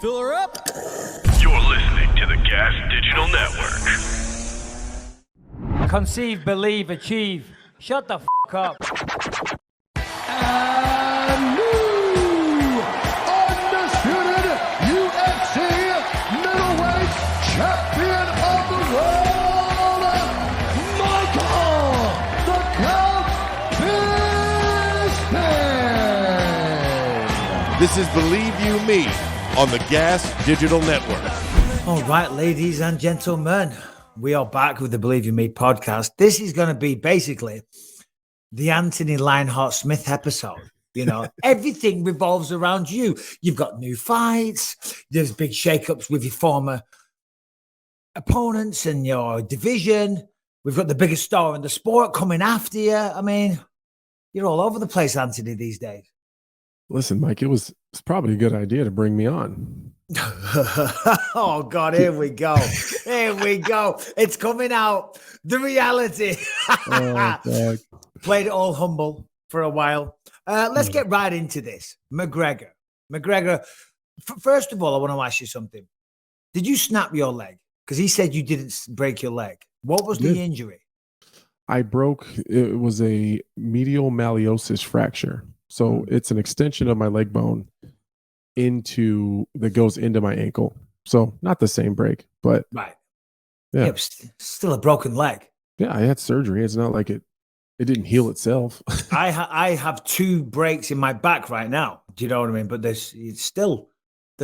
Fill her up. You're listening to the Gas Digital Network. Conceive, believe, achieve. Shut the f*** up. And new undisputed UFC middleweight champion of the world, Michael the Count Bisping. This is Believe You Me on the Gas Digital Network. All right, ladies and gentlemen, we are back with the Believe You Me podcast. This is going to be basically the Anthony Lionheart-Smith episode. You know, everything revolves around you. You've got new fights. There's big shakeups with your former opponents and your division. We've got the biggest star in the sport coming after you. I mean, you're all over the place, Anthony, these days. Listen, Mike, it's probably a good idea to bring me on. Oh, God, here we go. Here we go. It's coming out. The reality. Oh, Played it all humble for a while. Let's get right into this. McGregor. First of all, I want to ask you something. Did you snap your leg? Because he said you didn't break your leg. What was the injury? It was a medial malleosis fracture. So it's an extension of my leg bone that goes into my ankle. So not the same break, but right. Yeah, still a broken leg. Yeah, I had surgery. It's not like it didn't heal itself. I have 2 breaks in my back right now. Do you know what I mean? But they're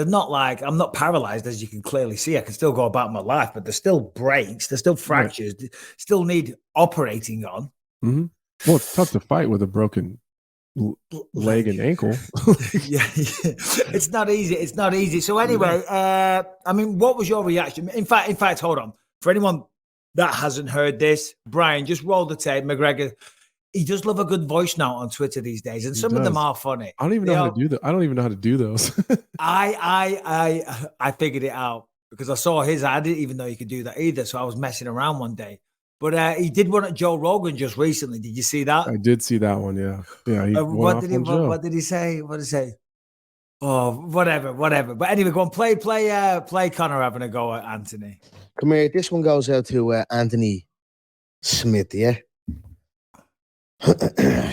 not like, I'm not paralyzed, as you can clearly see. I can still go about my life, but there's still breaks. There's still fractures. Right. Still need operating on. Mm-hmm. Well, it's tough to fight with a broken leg and ankle. yeah, it's not easy. So anyway, I mean, what was your reaction? In fact, hold on. For anyone that hasn't heard this, Brian, just roll the tape. McGregor, he does love a good voice note on Twitter these days, and some of them are funny. I don't even know how to do that. I don't even know how to do those. I figured it out because I saw his. I didn't even know you could do that either. So I was messing around one day. But he did one at Joe Rogan just recently. Did you see that? I did see that one. Yeah. What did he say? What did he say? Oh, whatever. But anyway, go on. Play Conor having a go at Anthony. Come here. This one goes out to Anthony Smith. Yeah.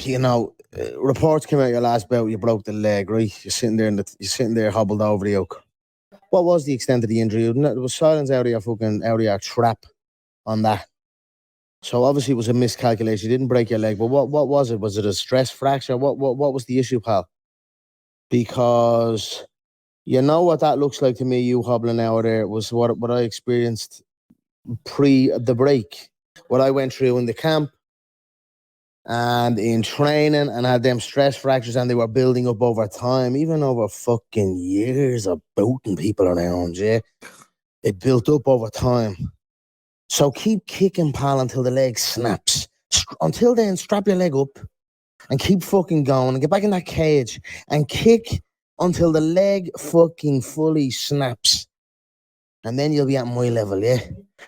You know, reports came out your last bout. You broke the leg, right? You're sitting there hobbled over the oak. What was the extent of the injury? There was silence out of your trap on that. So obviously it was a miscalculation. You didn't break your leg, but what was it? Was it a stress fracture? What was the issue, pal? Because you know what that looks like to me. You hobbling out there was what I experienced pre the break. What I went through in the camp and in training, and had them stress fractures, and they were building up over time, even over fucking years of booting people around. Yeah, it built up over time. So keep kicking, pal, until the leg snaps. Until then, strap your leg up and keep fucking going and get back in that cage and kick until the leg fucking fully snaps. And then you'll be at my level, yeah?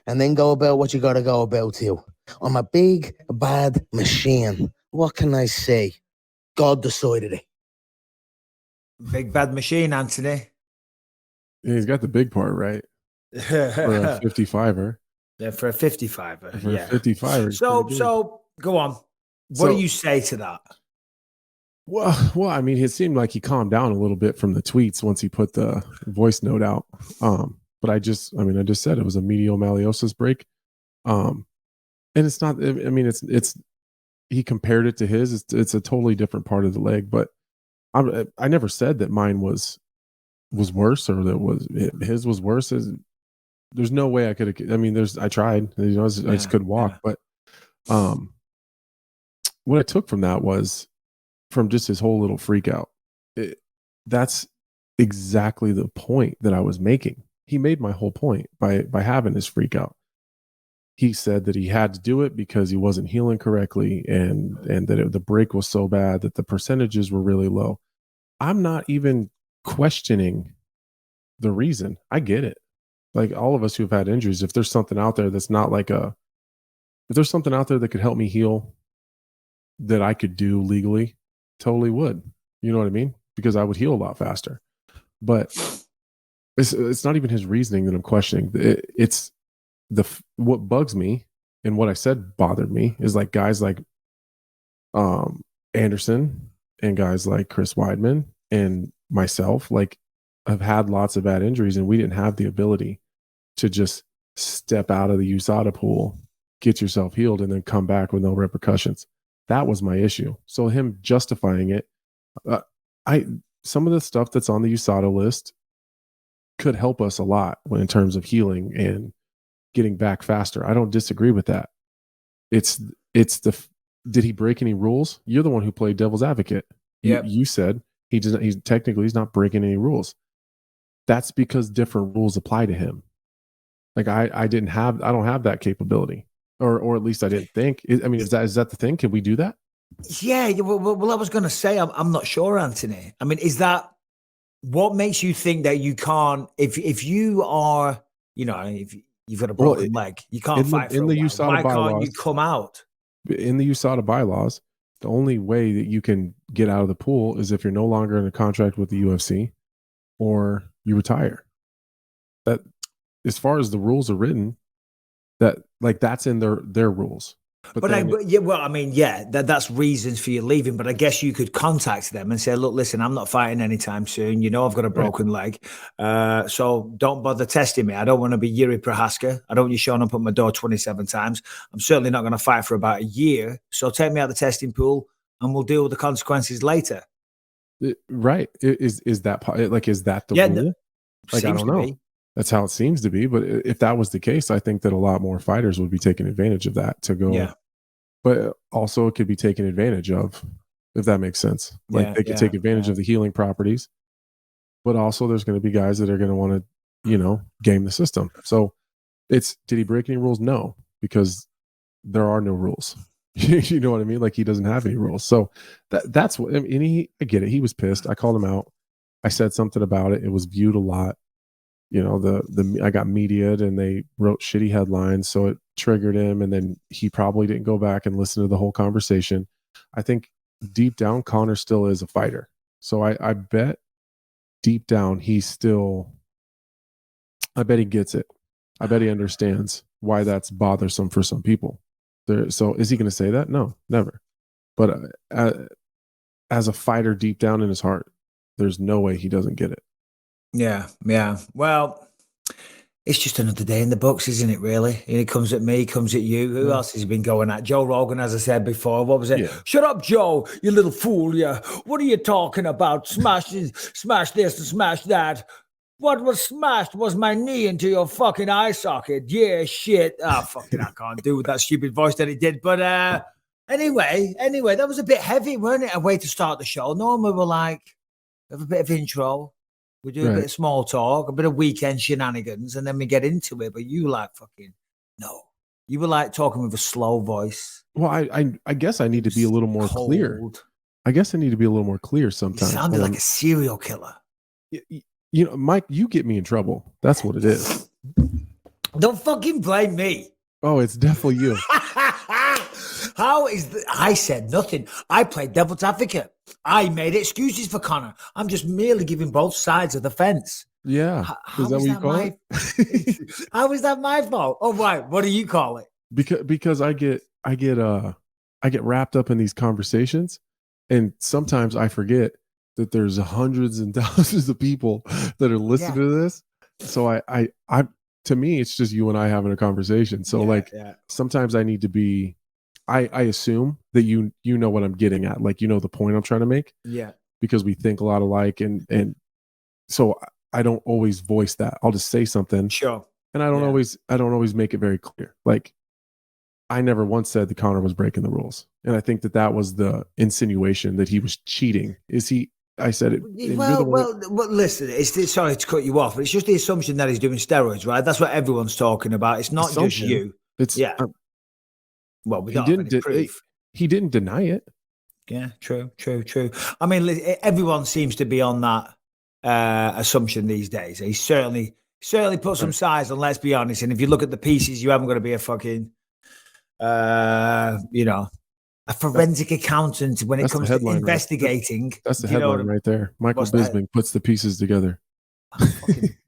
And then go about what you got to go about to. I'm a big, bad machine. What can I say? God decided it. Big, bad machine, Anthony. Yeah, he's got the big part, right? For a 55er. Yeah, for a 55er. For a 55er. So go on. What do you say to that? Well, I mean, it seemed like he calmed down a little bit from the tweets once he put the voice note out. But I just said it was a medial malleosis break. And it's not, I mean, it's he compared it to his. It's a totally different part of the leg, but I never said that mine was worse or that his was worse. There's no way I could have. I mean, I tried. You know, I just couldn't walk. Yeah. But what I took from that was from just his whole little freak out. That's exactly the point that I was making. He made my whole point by having his freak out. He said that he had to do it because he wasn't healing correctly, and that the break was so bad that the percentages were really low. I'm not even questioning the reason. I get it. Like all of us who've had injuries, if there's something out there that's not like if there's something out there that could help me heal that I could do legally, totally would. You know what I mean? Because I would heal a lot faster. But it's not even his reasoning that I'm questioning. It's what bugs me and what I said bothered me is like guys like Anderson and guys like Chris Weidman and myself, like, have had lots of bad injuries, and we didn't have the ability to just step out of the USADA pool, get yourself healed, and then come back with no repercussions. That was my issue. So him justifying it, some of the stuff that's on the USADA list could help us a lot in terms of healing and getting back faster. I don't disagree with that. Did he break any rules? You're the one who played devil's advocate. Yeah. You said he's not breaking any rules. That's because different rules apply to him. Like I don't have that capability, or at least I didn't think. I mean, is that the thing? Can we do that? Yeah. Well, I was going to say, I'm not sure, Anthony. I mean, is that what makes you think that you can't? If you are, if you've got a broken leg, you can't fight for a while. Why can't you come out? In the USADA bylaws, the only way that you can get out of the pool is if you're no longer in a contract with the UFC or you retire. That, as far as the rules are written, that's in their rules. That's reasons for you leaving. But I guess you could contact them and say, look, listen, I'm not fighting anytime soon. I've got a broken leg. So don't bother testing me. I don't want to be Jiří Procházka. I don't want you showing up at my door 27 times. I'm certainly not going to fight for about a year. So take me out of the testing pool and we'll deal with the consequences later. Right. Is that the rule? Like, I don't know. That's how it seems to be. But if that was the case, I think that a lot more fighters would be taking advantage of that to go. Yeah. But also it could be taken advantage of, if that makes sense. Like they could take advantage of the healing properties. But also there's going to be guys that are going to want to, game the system. So did he break any rules? No, because there are no rules. You know what I mean? Like, he doesn't have any rules. So that's what, I mean, I get it. He was pissed. I called him out. I said something about it. It was viewed a lot. I got media'd and they wrote shitty headlines, so it triggered him, and then he probably didn't go back and listen to the whole conversation. I think deep down, Conor still is a fighter. So I bet deep down I bet he gets it. I bet he understands why that's bothersome for some people. So is he going to say that? No, never. But as a fighter deep down in his heart, there's no way he doesn't get it. Yeah. Well, it's just another day in the books, isn't it, really? And he comes at me, comes at you. Who else has he been going at? Joe Rogan, as I said before. What was it? Yeah. Shut up, Joe, you little fool. Yeah. What are you talking about? Smash this and smash that. What was smashed was my knee into your fucking eye socket. Yeah, shit. Oh, fucking, I can't do with that stupid voice that he did. But anyway, that was a bit heavy, weren't it? A way to start the show. Normally we're like, have a bit of intro. We do a bit of small talk, a bit of weekend shenanigans, and then we get into it. But you no. You were like talking with a slow voice. Well, I guess I need to be a little more clear. I guess I need to be a little more clear sometimes. You sounded like a serial killer. Mike, you get me in trouble. That's what it is. Don't fucking blame me. Oh, it's definitely you. I said nothing. I played devil's advocate. I made excuses for Conor. I'm just merely giving both sides of the fence. Yeah. How is that my fault? Oh, right. What do you call it? Because I get wrapped up in these conversations, and sometimes I forget that there's hundreds and thousands of people that are listening to this. So I to me, it's just you and I having a conversation. So sometimes I need to be, I assume that you know what I'm getting at, like, the point I'm trying to make. Yeah. Because we think a lot alike, and so I don't always voice that. I'll just say something. Sure. And I don't always make it very clear. Like, I never once said that Conor was breaking the rules. And I think that was the insinuation that he was cheating. I said it. Well, listen, sorry to cut you off, but it's just the assumption that he's doing steroids, right? That's what everyone's talking about. It's not just you. Well, we don't have any proof. He didn't deny it. Yeah, true. I mean, everyone seems to be on that assumption these days. He certainly put some size on, let's be honest. And if you look at the pieces, you haven't got to be a fucking, a forensic accountant when it comes to investigating. That's the headline right there. Michael Bisping puts the pieces together.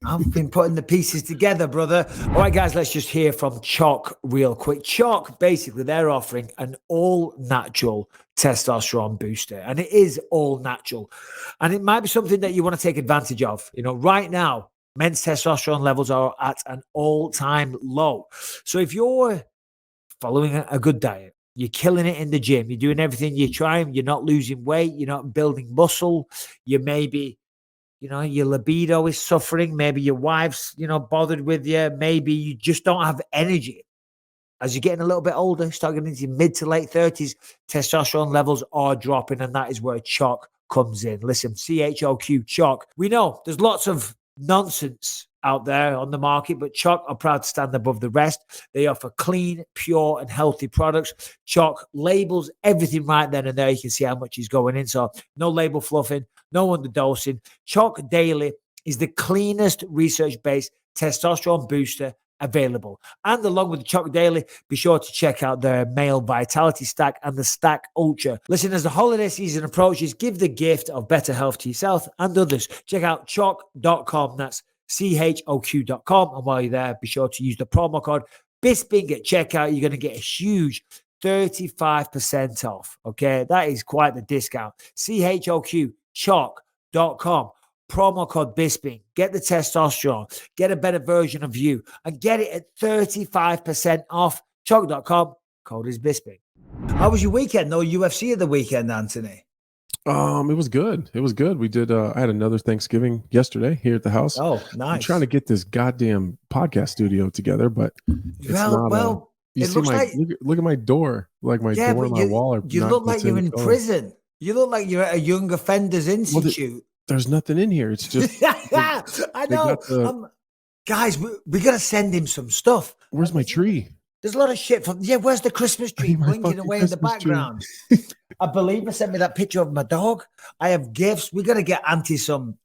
I've been putting the pieces together, brother. All right, guys, let's just hear from Chalk real quick. Chalk, basically, they're offering an all-natural testosterone booster, and it is all natural. And it might be something that you want to take advantage of. You know, right now, men's testosterone levels are at an all-time low. So if you're following a good diet, you're killing it in the gym, you're doing everything you're trying, you're not losing weight, you're not building muscle, you maybe, you know, your libido is suffering, maybe your wife's, you know, bothered with you, maybe you just don't have energy. As you're getting a little bit older, start getting into your mid to late 30s, testosterone levels are dropping, and that is where Chalk comes in. Listen, CHOQ, Chalk. We know there's lots of nonsense out there on the market, but Chalk are proud to stand above the rest. They offer clean, pure, and healthy products. Chalk labels everything right then and there. You can see how much is going in. So no label fluffing, no underdosing. Chalk Daily is the cleanest research-based testosterone booster available. And along with the Chalk Daily, be sure to check out their male vitality stack and the Stack Ultra. Listen, as the holiday season approaches, give the gift of better health to yourself and others. Check out chalk.com. That's CHOQ.com. And while you're there, be sure to use the promo code BISPING at checkout. You're going to get a huge 35% off. Okay, that is quite the discount. CHOQ, chalk.com. Promo code BISPING. Get the testosterone. Get a better version of you. And get it at 35% off. Chalk.com. Code is BISPING. How was your weekend? No UFC of the weekend, Anthony. It was good. It was good. We did. I had another Thanksgiving yesterday here at the house. Oh, nice. I'm trying to get this goddamn podcast studio together, but it's not. You see look at my door, like my door and my wall are. You look like you're in prison. You look like you're at a young offenders institute. There's nothing in here. It's just. I know. Guys, we got to send him some stuff. Where's my tree? There's a lot of shit from. Yeah, where's the Christmas tree blinking away in the background? I believe I sent me that picture of my dog. I have gifts. We got to get Anthony some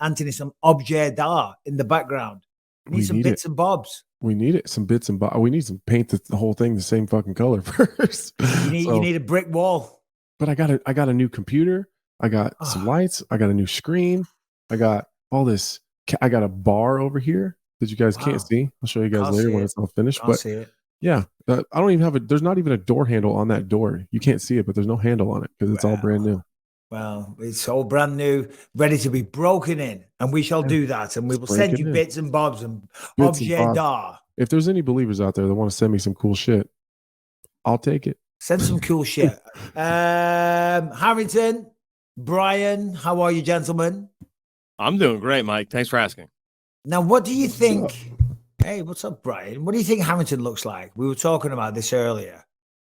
objet d'art in the background. We need some bits and bobs. We need it. Some bits and bobs. We need some paint the whole thing the same fucking color first. You need a brick wall. But I got a new computer. I got some lights. I got a new screen. I got all this. I got a bar over here that you guys can't see. I'll show you guys later when it's all finished. I'll see it. Yeah, I don't even have there's not even a door handle on that door. You can't see it, but there's no handle on it because it's all brand new. Well, it's all brand new, ready to be broken in, and we shall do that. And we will send you bits and bobs and objet d'art. If there's any believers out there that want to send me some cool shit, I'll take it. Send some cool shit. Harrington, Brian, how are you, gentlemen? I'm doing great, Mike. Thanks for asking. Now, what do you think? Hey, what's up, Brian? What do you think Harrington looks like? We were talking about this earlier,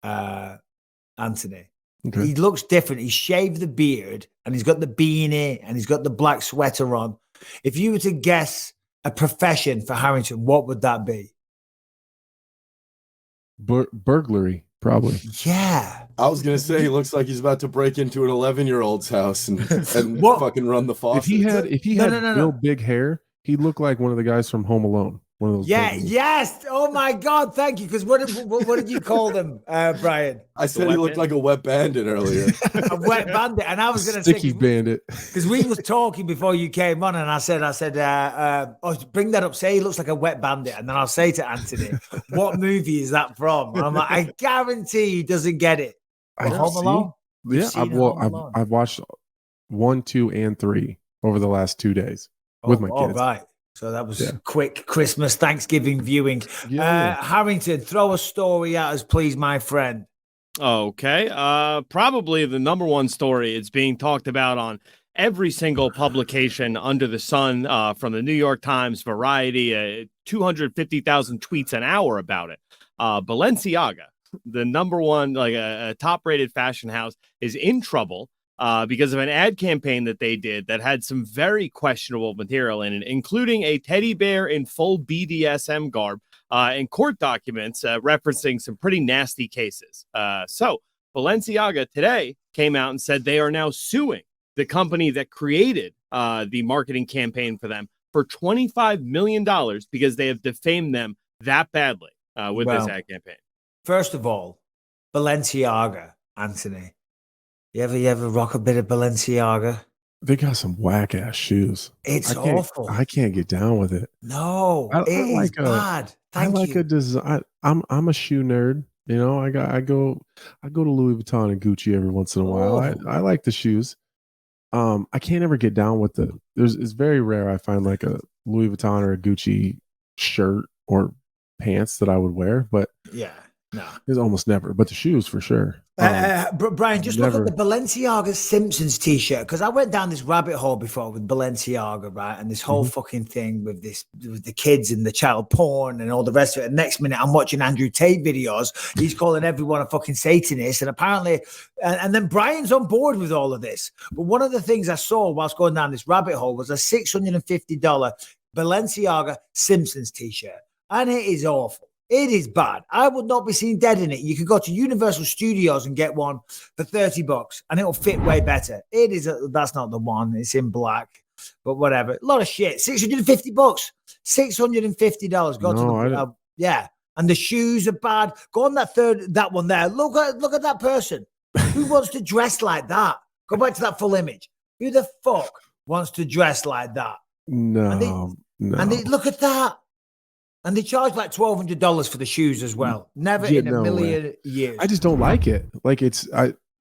Anthony. Okay. He looks different. He's shaved the beard and he's got the beanie and he's got the black sweater on. If you were to guess a profession for Harrington, what would that be? Burglary, probably. Yeah. I was going to say he looks like he's about to break into an 11-year-old's house and fucking run the faucet. If he had real big hair, he'd look like one of the guys from Home Alone. One of those. Yeah. Yes. Oh my God. Thank you. Because what did you call them, Brian? I said he looked like a wet bandit earlier. A wet bandit, and I was going to say sticky bandit because we was talking before you came on, and I said, bring that up. Say he looks like a wet bandit, and then I'll say to Anthony, what movie is that from? And I'm like, I guarantee he doesn't get it. Home Alone. Yeah. I've watched 1, 2, and 3 over the last 2 days with my kids. All right. So that was quick Christmas, Thanksgiving viewing. Harrington, throw a story at us, please, my friend. Okay. Probably the number one story. It's being talked about on every single publication under the sun, from the New York Times, Variety, 250,000 tweets an hour about it. Balenciaga, the number one, like a top-rated fashion house, is in trouble. Because of an ad campaign that they did that had some very questionable material in it, including a teddy bear in full BDSM garb and court documents referencing some pretty nasty cases. So Balenciaga today came out and said they are now suing the company that created the marketing campaign for them for $25 million because they have defamed them that badly with this ad campaign. First of all, Balenciaga, Anthony. You ever rock a bit of Balenciaga? They got some whack ass shoes. It's awful. I can't get down with it. No, it is bad. Thank you. A design. I'm a shoe nerd. You know, I go to Louis Vuitton and Gucci every once in a while. I like the shoes. I can't ever get down with it's very rare I find like a Louis Vuitton or a Gucci shirt or pants that I would wear, but yeah, no, it's almost never. But the shoes for sure. Brian, just look at the Balenciaga Simpsons t-shirt, because I went down this rabbit hole before with Balenciaga, right? And this whole fucking thing with the kids and the child porn and all the rest of it. And next minute, I'm watching Andrew Tate videos. He's calling everyone a fucking Satanist. And apparently, and then Brian's on board with all of this. But one of the things I saw whilst going down this rabbit hole was a $650 Balenciaga Simpsons t-shirt. And it is awful. It is bad. I would not be seen dead in it. You could go to Universal Studios and get one for $30 and it'll fit way better. That's not the one. It's in black, but whatever. A lot of shit. $650. $650. Yeah. And the shoes are bad. Go on that one there. Look at that person. Who wants to dress like that? Go back to that full image. Who the fuck wants to dress like that? No. And look at that. And they charge like $1,200 for the shoes as well. Never in a million years. I just don't like it. Like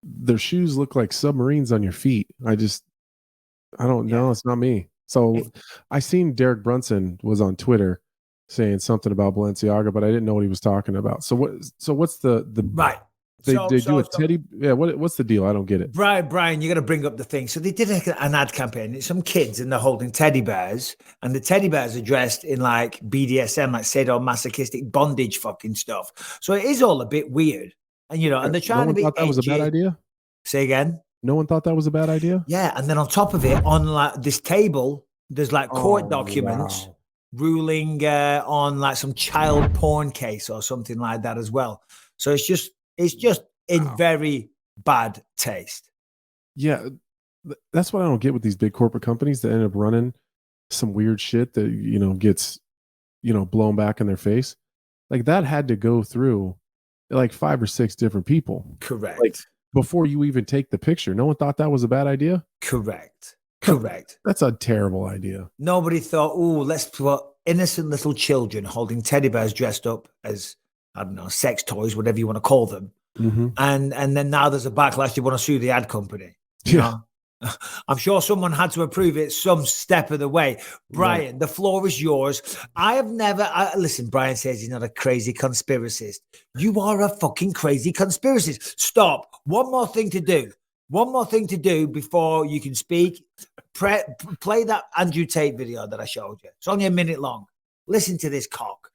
their shoes look like submarines on your feet. I don't know. It's not me. So I seen Derek Brunson was on Twitter saying something about Balenciaga, but I didn't know what he was talking about. So what's the right? They do a teddy. Yeah, what's the deal? I don't get it. Brian, you got to bring up the thing. So they did an ad campaign. It's some kids and they're holding teddy bears, and the teddy bears are dressed in like BDSM, like sadomasochistic bondage fucking stuff. So it is all a bit weird, and and they're trying to be. Thought that was a bad idea. Say again. No one thought that was a bad idea. Yeah, and then on top of it, on like this table, there's like court documents ruling on like some child porn case or something like that as well. So it's just in very bad taste. Yeah, that's what I don't get with these big corporate companies that end up running some weird shit that gets blown back in their face. Like that had to go through like 5 or 6 different people. Correct. Like before you even take the picture. No one thought that was a bad idea. Correct. That's a terrible idea. Nobody thought, let's put innocent little children holding teddy bears dressed up as, I don't know, sex toys, whatever you want to call them. Mm-hmm. And then now there's a backlash. You want to sue the ad company. You know? I'm sure someone had to approve it some step of the way. Brian, the floor is yours. I have never listen. Brian says he's not a crazy conspiracist. You are a fucking crazy conspiracist. Stop. One more thing to do before you can speak. Play that Andrew Tate video that I showed you. It's only a minute long. Listen to this cock.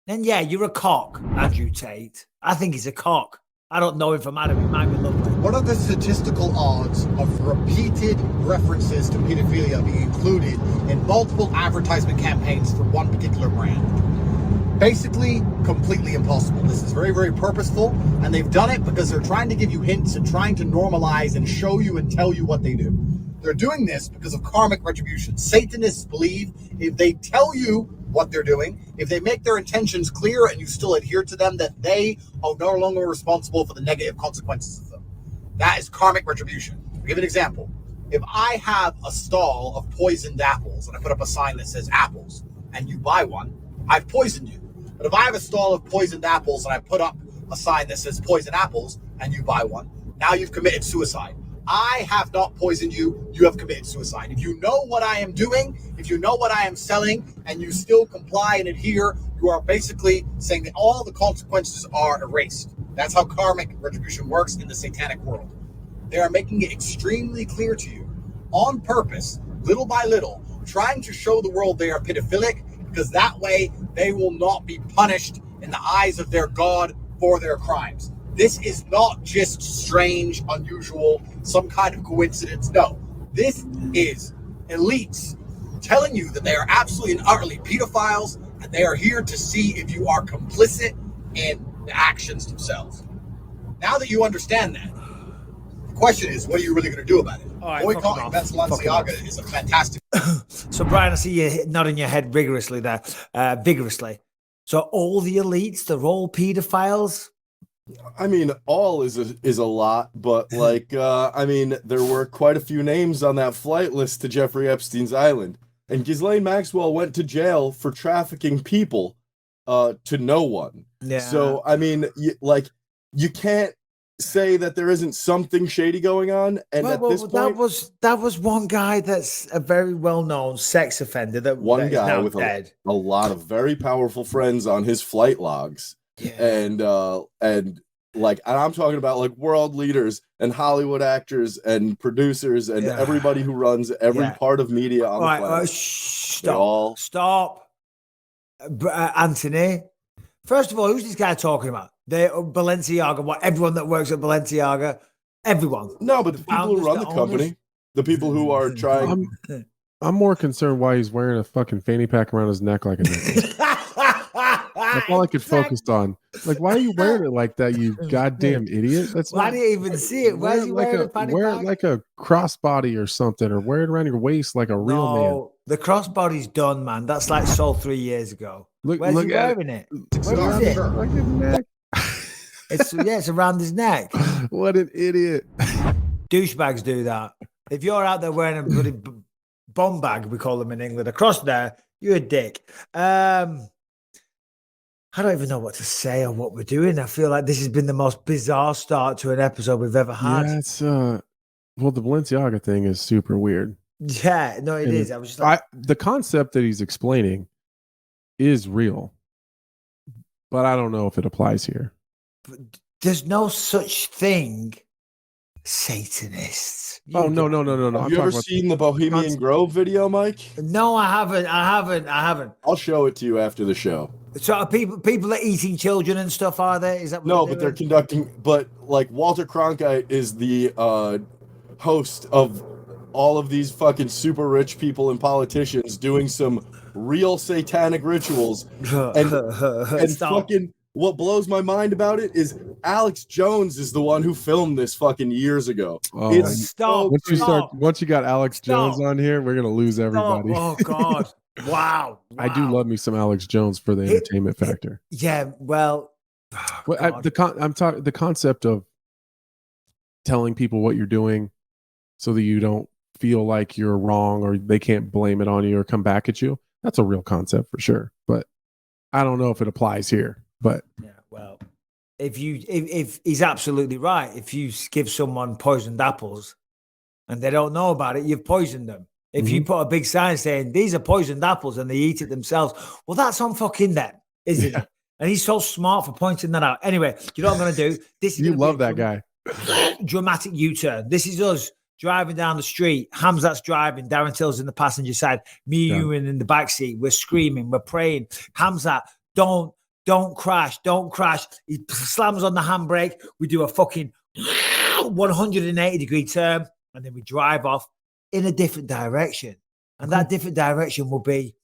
Then you're a cock, Andrew Tate. I think he's a cock. I don't know him from Adam. He might be lovely. What are the statistical odds of repeated references to pedophilia being included in multiple advertisement campaigns for one particular brand? Basically, completely impossible. This is very, very purposeful, and they've done it because they're trying to give you hints and trying to normalize and show you and tell you what they do. They're doing this because of karmic retribution. Satanists believe if they tell you what they're doing, if they make their intentions clear and you still adhere to them, that they are no longer responsible for the negative consequences of them. That is karmic retribution. I'll give an example. If I have a stall of poisoned apples and I put up a sign that says apples and you buy one, I've poisoned you. But if I have a stall of poisoned apples and I put up a sign that says poison apples and you buy one, now you've committed suicide. I have not poisoned you. You have committed suicide. If you know what I am doing, if you know what I am selling, and you still comply and adhere, you are basically saying that all the consequences are erased. That's how karmic retribution works in the satanic world. They are making it extremely clear to you, on purpose, little by little, trying to show the world they are pedophilic, because that way they will not be punished in the eyes of their God for their crimes. This is not just strange, unusual, some kind of coincidence. No, this is elites telling you that they are absolutely and utterly pedophiles, and they are here to see if you are complicit in the actions themselves. Now that you understand that, the question is, what are you really going to do about it? Right, boycotting Balenciaga is a fantastic. So, Brian, I see you nodding your head vigorously there. Vigorously. So all the elites, they're all pedophiles? I mean, all is a lot, but like, I mean, there were quite a few names on that flight list to Jeffrey Epstein's island, and Ghislaine Maxwell went to jail for trafficking people, to no one. Yeah. So I mean, you can't say that there isn't something shady going on. And at this point, that was one guy that's a very well-known sex offender. That one that is guy now with dead. a lot of very powerful friends on his flight logs. Yeah. And like, and I'm talking about like world leaders and Hollywood actors and producers and everybody who runs every part of media on the planet. Stop. Anthony, first of all, who's this guy talking about? Balenciaga, everyone that works at Balenciaga, everyone. No, but the people who run the company, the people who are trying. I'm more concerned why he's wearing a fucking fanny pack around his neck like a necklace. That's all I could focus on. Like, why are you wearing it like that, you goddamn idiot? That's why do you even see it? Why is he wearing a fanny wear pack? it like a crossbody or something, or wear it around your waist like a real man. The crossbody's done, man. That's like sold 3 years ago. Where's he wearing it? Where is it? Like his neck. It's around his neck. What an idiot. Douchebags do that. If you're out there wearing a bloody bomb bag, we call them in England, across there, you're a dick. I don't even know what to say or what we're doing. I feel like this has been the most bizarre start to an episode we've ever had. Yeah, it's well, the Balenciaga thing is super weird. Yeah, no, it is. I was just like, the concept that he's explaining is real, but I don't know if it applies here. There's no such thing, Satanists. No. Have you ever seen the Bohemian Grove video, Mike? No, I haven't. I'll show it to you after the show. So are people are eating children and stuff, are they? Is that what no? But they're conducting. But like Walter Cronkite is the host of all of these fucking super rich people and politicians doing some real satanic rituals. And fucking what blows my mind about it is Alex Jones is the one who filmed this fucking years ago. Oh, it's once you got Alex Jones on here, we're gonna lose everybody. Oh God. Wow. I do love me some Alex Jones for the entertainment factor. Yeah, well, the concept of telling people what you're doing so that you don't feel like you're wrong or they can't blame it on you or come back at you. That's a real concept for sure. But I don't know if it applies here. But yeah, well, if he's absolutely right. If you give someone poisoned apples and they don't know about it, you've poisoned them. If you put a big sign saying these are poisoned apples and they eat it themselves, well, that's on fucking them, isn't it? And he's so smart for pointing that out. Anyway, you know what I'm going to do? This is you love that guy. Dramatic U-turn. This is us driving down the street. Khamzat's driving. Darren Till's in the passenger side. Me, you, and in the back seat. We're screaming. We're praying. Khamzat, don't crash. Don't crash. He slams on the handbrake. We do a fucking 180-degree turn, and then we drive off in a different direction. And that different direction will be,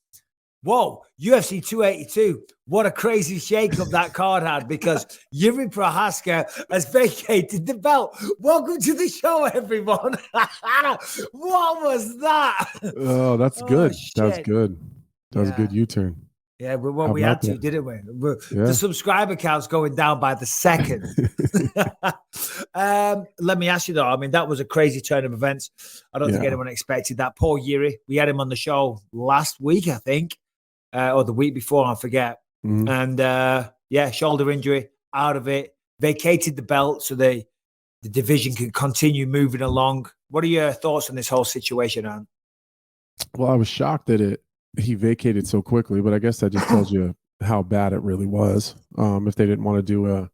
whoa, UFC 282. What a crazy shakeup that card had, because Jiří Procházka has vacated the belt. Welcome to the show, everyone. What was that? Oh, that's good. That was good. That was a good U-turn. Yeah, well, we had to, didn't we? The subscriber count's going down by the second. Let me ask you, though. I mean, that was a crazy turn of events. I don't think anyone expected that. Poor Jiri. We had him on the show last week, I think, or the week before, I forget. And, shoulder injury, out of it. Vacated the belt so the division can continue moving along. What are your thoughts on this whole situation, Ant? Well, I was shocked that he vacated so quickly, but I guess that just tells you how bad it really was. If they didn't want to do an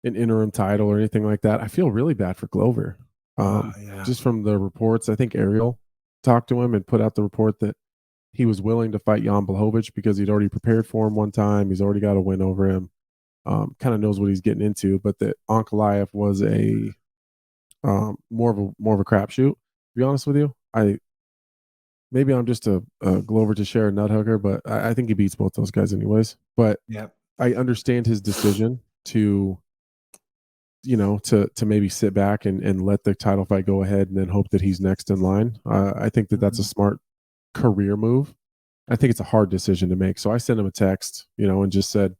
interim title or anything like that, I feel really bad for Glover. Just from the reports, I think Ariel talked to him and put out the report that he was willing to fight Jan Blachowichz because he'd already prepared for him one time. He's already got a win over him. Kind of knows what he's getting into, but that Ankalaev was a more of a crapshoot. To be honest with you, maybe I'm just a Glover to share a nut hugger, but I think he beats both those guys anyways. But I understand his decision to maybe sit back and let the title fight go ahead and then hope that he's next in line. I think that's a smart career move. I think it's a hard decision to make. So I sent him a text, and just said,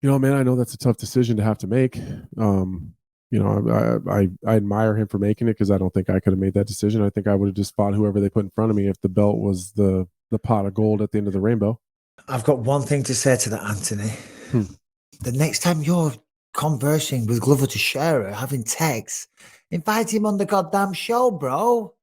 You know, man, I know that's a tough decision to have to make. You know, I admire him for making it because I don't think I could have made that decision. I think I would have just fought whoever they put in front of me if the belt was the pot of gold at the end of the rainbow. I've got one thing to say to that, Anthony. The next time you're conversing with Glover Teixeira, having texts, invite him on the goddamn show, bro.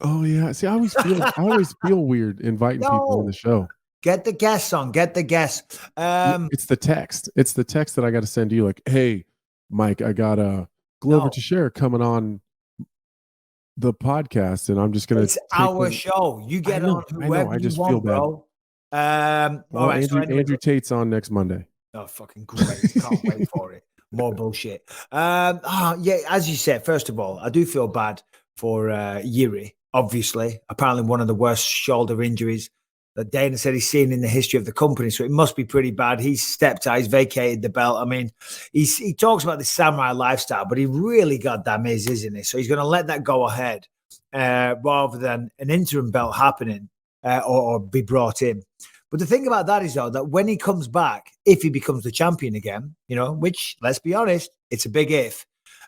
Oh yeah. See, I always feel weird inviting people on the show. Get the guests on. Get the guests. It's the text. It's the text that I got to send you. Like, hey, Mike, I got a Glover Teixeira coming on the podcast, and I'm just gonna. It's our show. You get on whoever I just you want, feel bad. bro. All right, Andrew Tate's on next Monday. Oh, fucking great! Can't wait for it. More bullshit. Yeah, as you said, first of all, I do feel bad for Jiri. Obviously, apparently one of the worst shoulder injuries that Dana said he's seen in the history of the company. So it must be pretty bad. He's stepped out, he's vacated the belt. I mean, he talks about the samurai lifestyle, but he really goddamn is, isn't he? So he's going to let that go ahead rather than an interim belt happening or be brought in. But the thing about that is, though, that when he comes back, if he becomes the champion again, you know, which, let's be honest, it's a big if,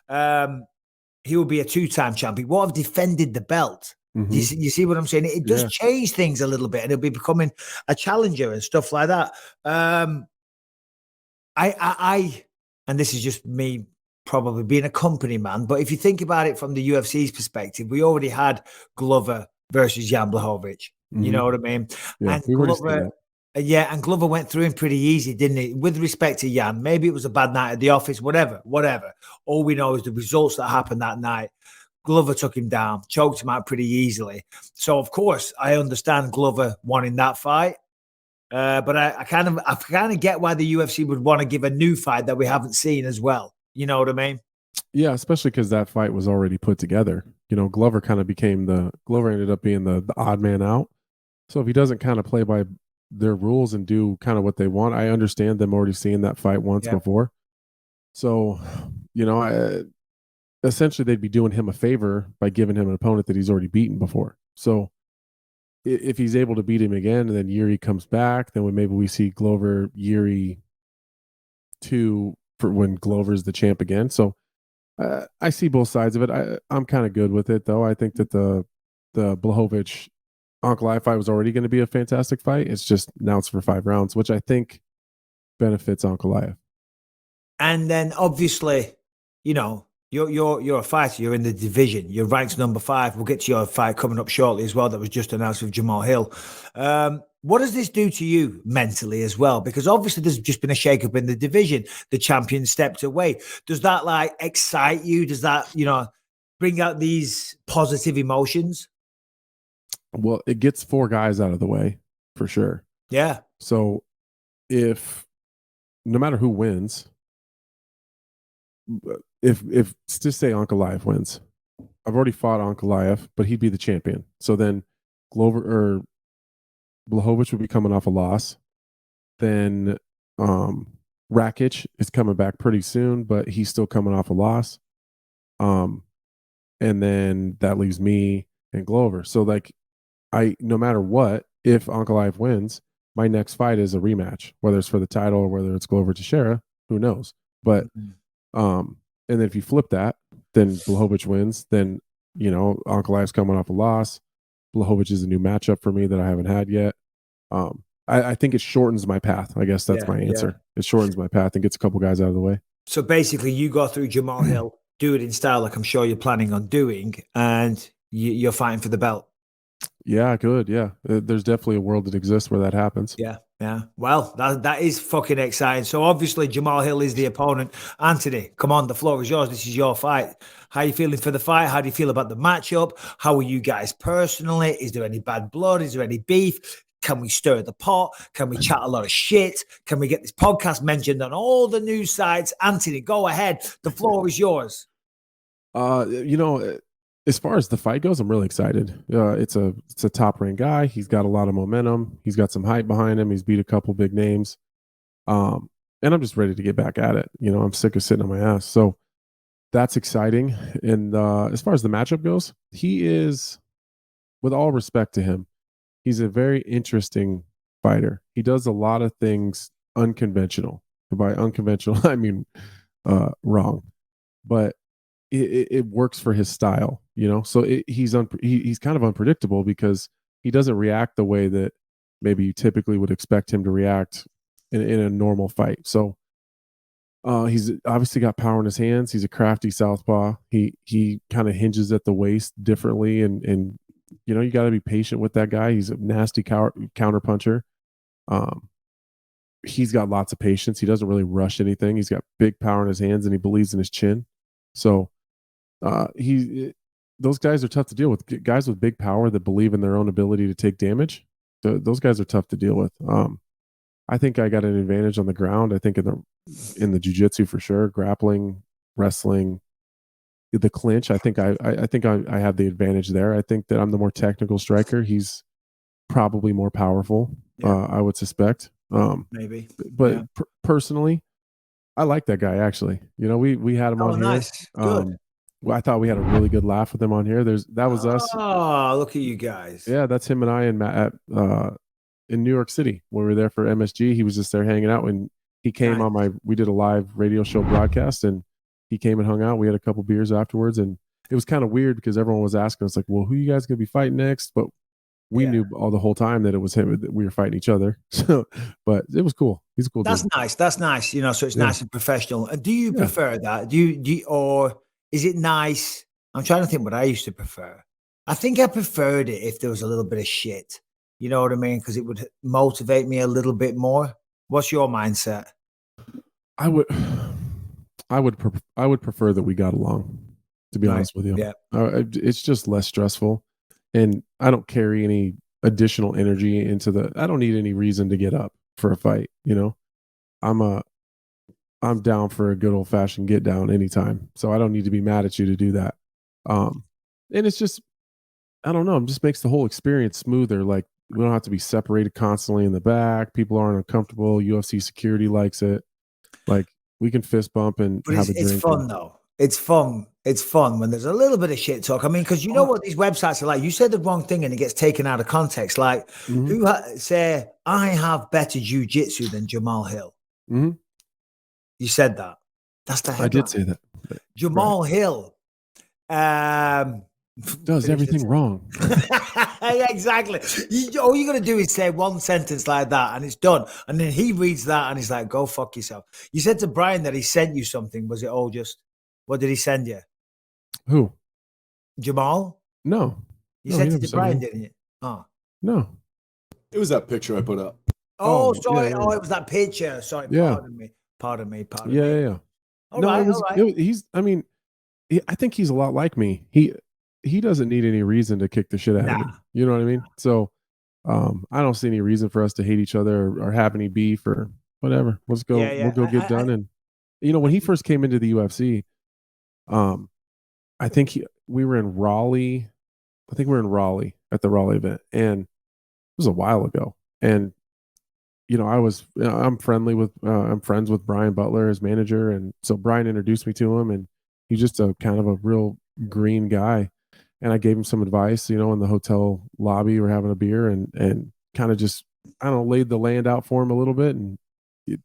he will be a two-time champion. What have defended the belt? Mm-hmm. You see what I'm saying? It does change things a little bit, and he'll be becoming a challenger and stuff like that. I and this is just me probably being a company man, but if you think about it from the UFC's perspective, we already had Glover versus Jan Blachowichz. Mm-hmm. You know what I mean? Yeah, and Glover went through him pretty easy, didn't he? With respect to Jan, maybe it was a bad night at the office, whatever. All we know is the results that happened that night. Glover took him down, choked him out pretty easily. So, of course, I understand Glover wanting that fight. But I kind of get why the UFC would want to give a new fight that we haven't seen as well. You know what I mean? Yeah, especially because that fight was already put together. You know, Glover ended up being the odd man out. So if he doesn't kind of play by their rules and do kind of what they want, I understand them already seeing that fight once before. So, you know, essentially they'd be doing him a favor by giving him an opponent that he's already beaten before. So if he's able to beat him again and then Jiri comes back, then maybe we see Glover Jiri 2 for when Glover's the champ again. So I see both sides of it. I'm kind of good with it, though. I think that the Blachowicz Ankalaev fight was already going to be a fantastic fight. It's just now it's for 5 rounds, which I think benefits Ankalaev. And then obviously, you know, you're a fighter. You're in the division. You're ranked number 5. We'll get to your fight coming up shortly as well. That was just announced with Jamahal Hill. What does this do to you mentally as well? Because obviously there's just been a shakeup in the division. The champion stepped away. Does that like excite you? Does that, you know, bring out these positive emotions? Well, it gets 4 guys out of the way for sure. Yeah. So if no matter who wins, if just say Ankalaev wins, I've already fought Ankalaev, but he'd be the champion. So then Glover or Blachowicz would be coming off a loss. Then Vacates is coming back pretty soon, but he's still coming off a loss. And then that leaves me and Glover. So like no matter what, if Ankalaev wins, my next fight is a rematch, whether it's for the title or whether it's Glover Teixeira, who knows? But and then if you flip that, then Blachowicz wins. Then, you know, Ankalaev's coming off a loss. Blachowicz is a new matchup for me that I haven't had yet. I think it shortens my path. I guess that's my answer. Yeah. It shortens my path and gets a couple guys out of the way. So basically, you go through Jamahal Hill, do it in style like I'm sure you're planning on doing, and you're fighting for the belt. Yeah, good. Yeah, there's definitely a world that exists where that happens. Yeah. Well, that is fucking exciting. So obviously Jamahal Hill is the opponent. Anthony, come on, the floor is yours. This is your fight. How are you feeling for the fight? How do you feel about the matchup? How are you guys personally? Is there any bad blood? Is there any beef? Can we stir the pot? Can we chat a lot of shit? Can we get this podcast mentioned on all the news sites? Anthony, go ahead. The floor is yours. You know, as far as the fight goes, I'm really excited. It's a top ranked guy. He's got a lot of momentum. He's got some hype behind him. He's beat a couple big names. And I'm just ready to get back at it. You know, I'm sick of sitting on my ass. So that's exciting. And as far as the matchup goes, he is, with all respect to him, he's a very interesting fighter. He does a lot of things unconventional. By unconventional, I mean wrong, but it works for his style, you know. So he's kind of unpredictable because he doesn't react the way that maybe you typically would expect him to react in a normal fight. So he's obviously got power in his hands. He's a crafty southpaw. He kind of hinges at the waist differently, and you know, you got to be patient with that guy. He's a nasty counter puncher. He's got lots of patience. He doesn't really rush anything. He's got big power in his hands, and he believes in his chin. So those guys are tough to deal with. Guys with big power that believe in their own ability to take damage. Those guys are tough to deal with. I think I got an advantage on the ground. I think in the jiu-jitsu for sure, grappling, wrestling, the clinch. I think I have the advantage there. I think that I'm the more technical striker. He's probably more powerful. I would suspect. Maybe, but personally, I like that guy. Actually, you know, we had him on nice. here. Good. Well, I thought we had a really good laugh with him on here. That was us. Oh, look at you guys. Yeah, that's him and I and Matt in New York City when we were there for MSG. He was just there hanging out, and he came on we did a live radio show broadcast, and he came and hung out. We had a couple beers afterwards, and it was kind of weird because everyone was asking us like, well, who you guys gonna be fighting next? But we knew all the whole time that it was him, that we were fighting each other. So, but it was cool. He's a cool dude. That's nice. You know, so it's nice and professional. And do you prefer that? Do you, or is it nice? I'm trying to think what I used to prefer. I think I preferred it if there was a little bit of shit. You know what I mean? Because it would motivate me a little bit more. What's your mindset? I would prefer that we got along, to be honest with you. Yeah. It's just less stressful. And I don't carry any additional energy I don't need any reason to get up for a fight. You know, I'm down for a good old fashioned get down anytime. So I don't need to be mad at you to do that. And it's just, I don't know, it just makes the whole experience smoother. Like, we don't have to be separated constantly in the back. People aren't uncomfortable. UFC security likes it. Like, we can fist bump and have a drink. It's fun though. It's fun. It's fun when there's a little bit of shit talk. I mean, because you know what these websites are like. You said the wrong thing and it gets taken out of context. Like, who say I have better jiu-jitsu than Jamahal Hill? Mm-hmm. You said that. That's the headline. I did say that. Jamahal Hill does everything wrong. Exactly. All you got to do is say one sentence like that and it's done. And then he reads that and he's like, go fuck yourself. You said to Brian that he sent you something. Was it all just, what did he send you? Who? Jamal? No. You sent it to Brian, didn't you? Oh. No. It was that picture I put up. Oh, sorry. Yeah. Oh, it was that picture. Sorry. Pardon me. Yeah. All right. He's, I mean, I think he's a lot like me. He doesn't need any reason to kick the shit out of me. You know what I mean? So I don't see any reason for us to hate each other or have any beef or whatever. Let's go. We'll go get done. And you know, when he first came into the UFC, I think we were in Raleigh. I think we were in Raleigh at the Raleigh event, and it was a while ago. And you know, I'm friends with Brian Butler, his manager, and so Brian introduced me to him, and he's just a kind of a real green guy. And I gave him some advice, you know, in the hotel lobby. We're having a beer and kind of just, I don't know, laid the land out for him a little bit. And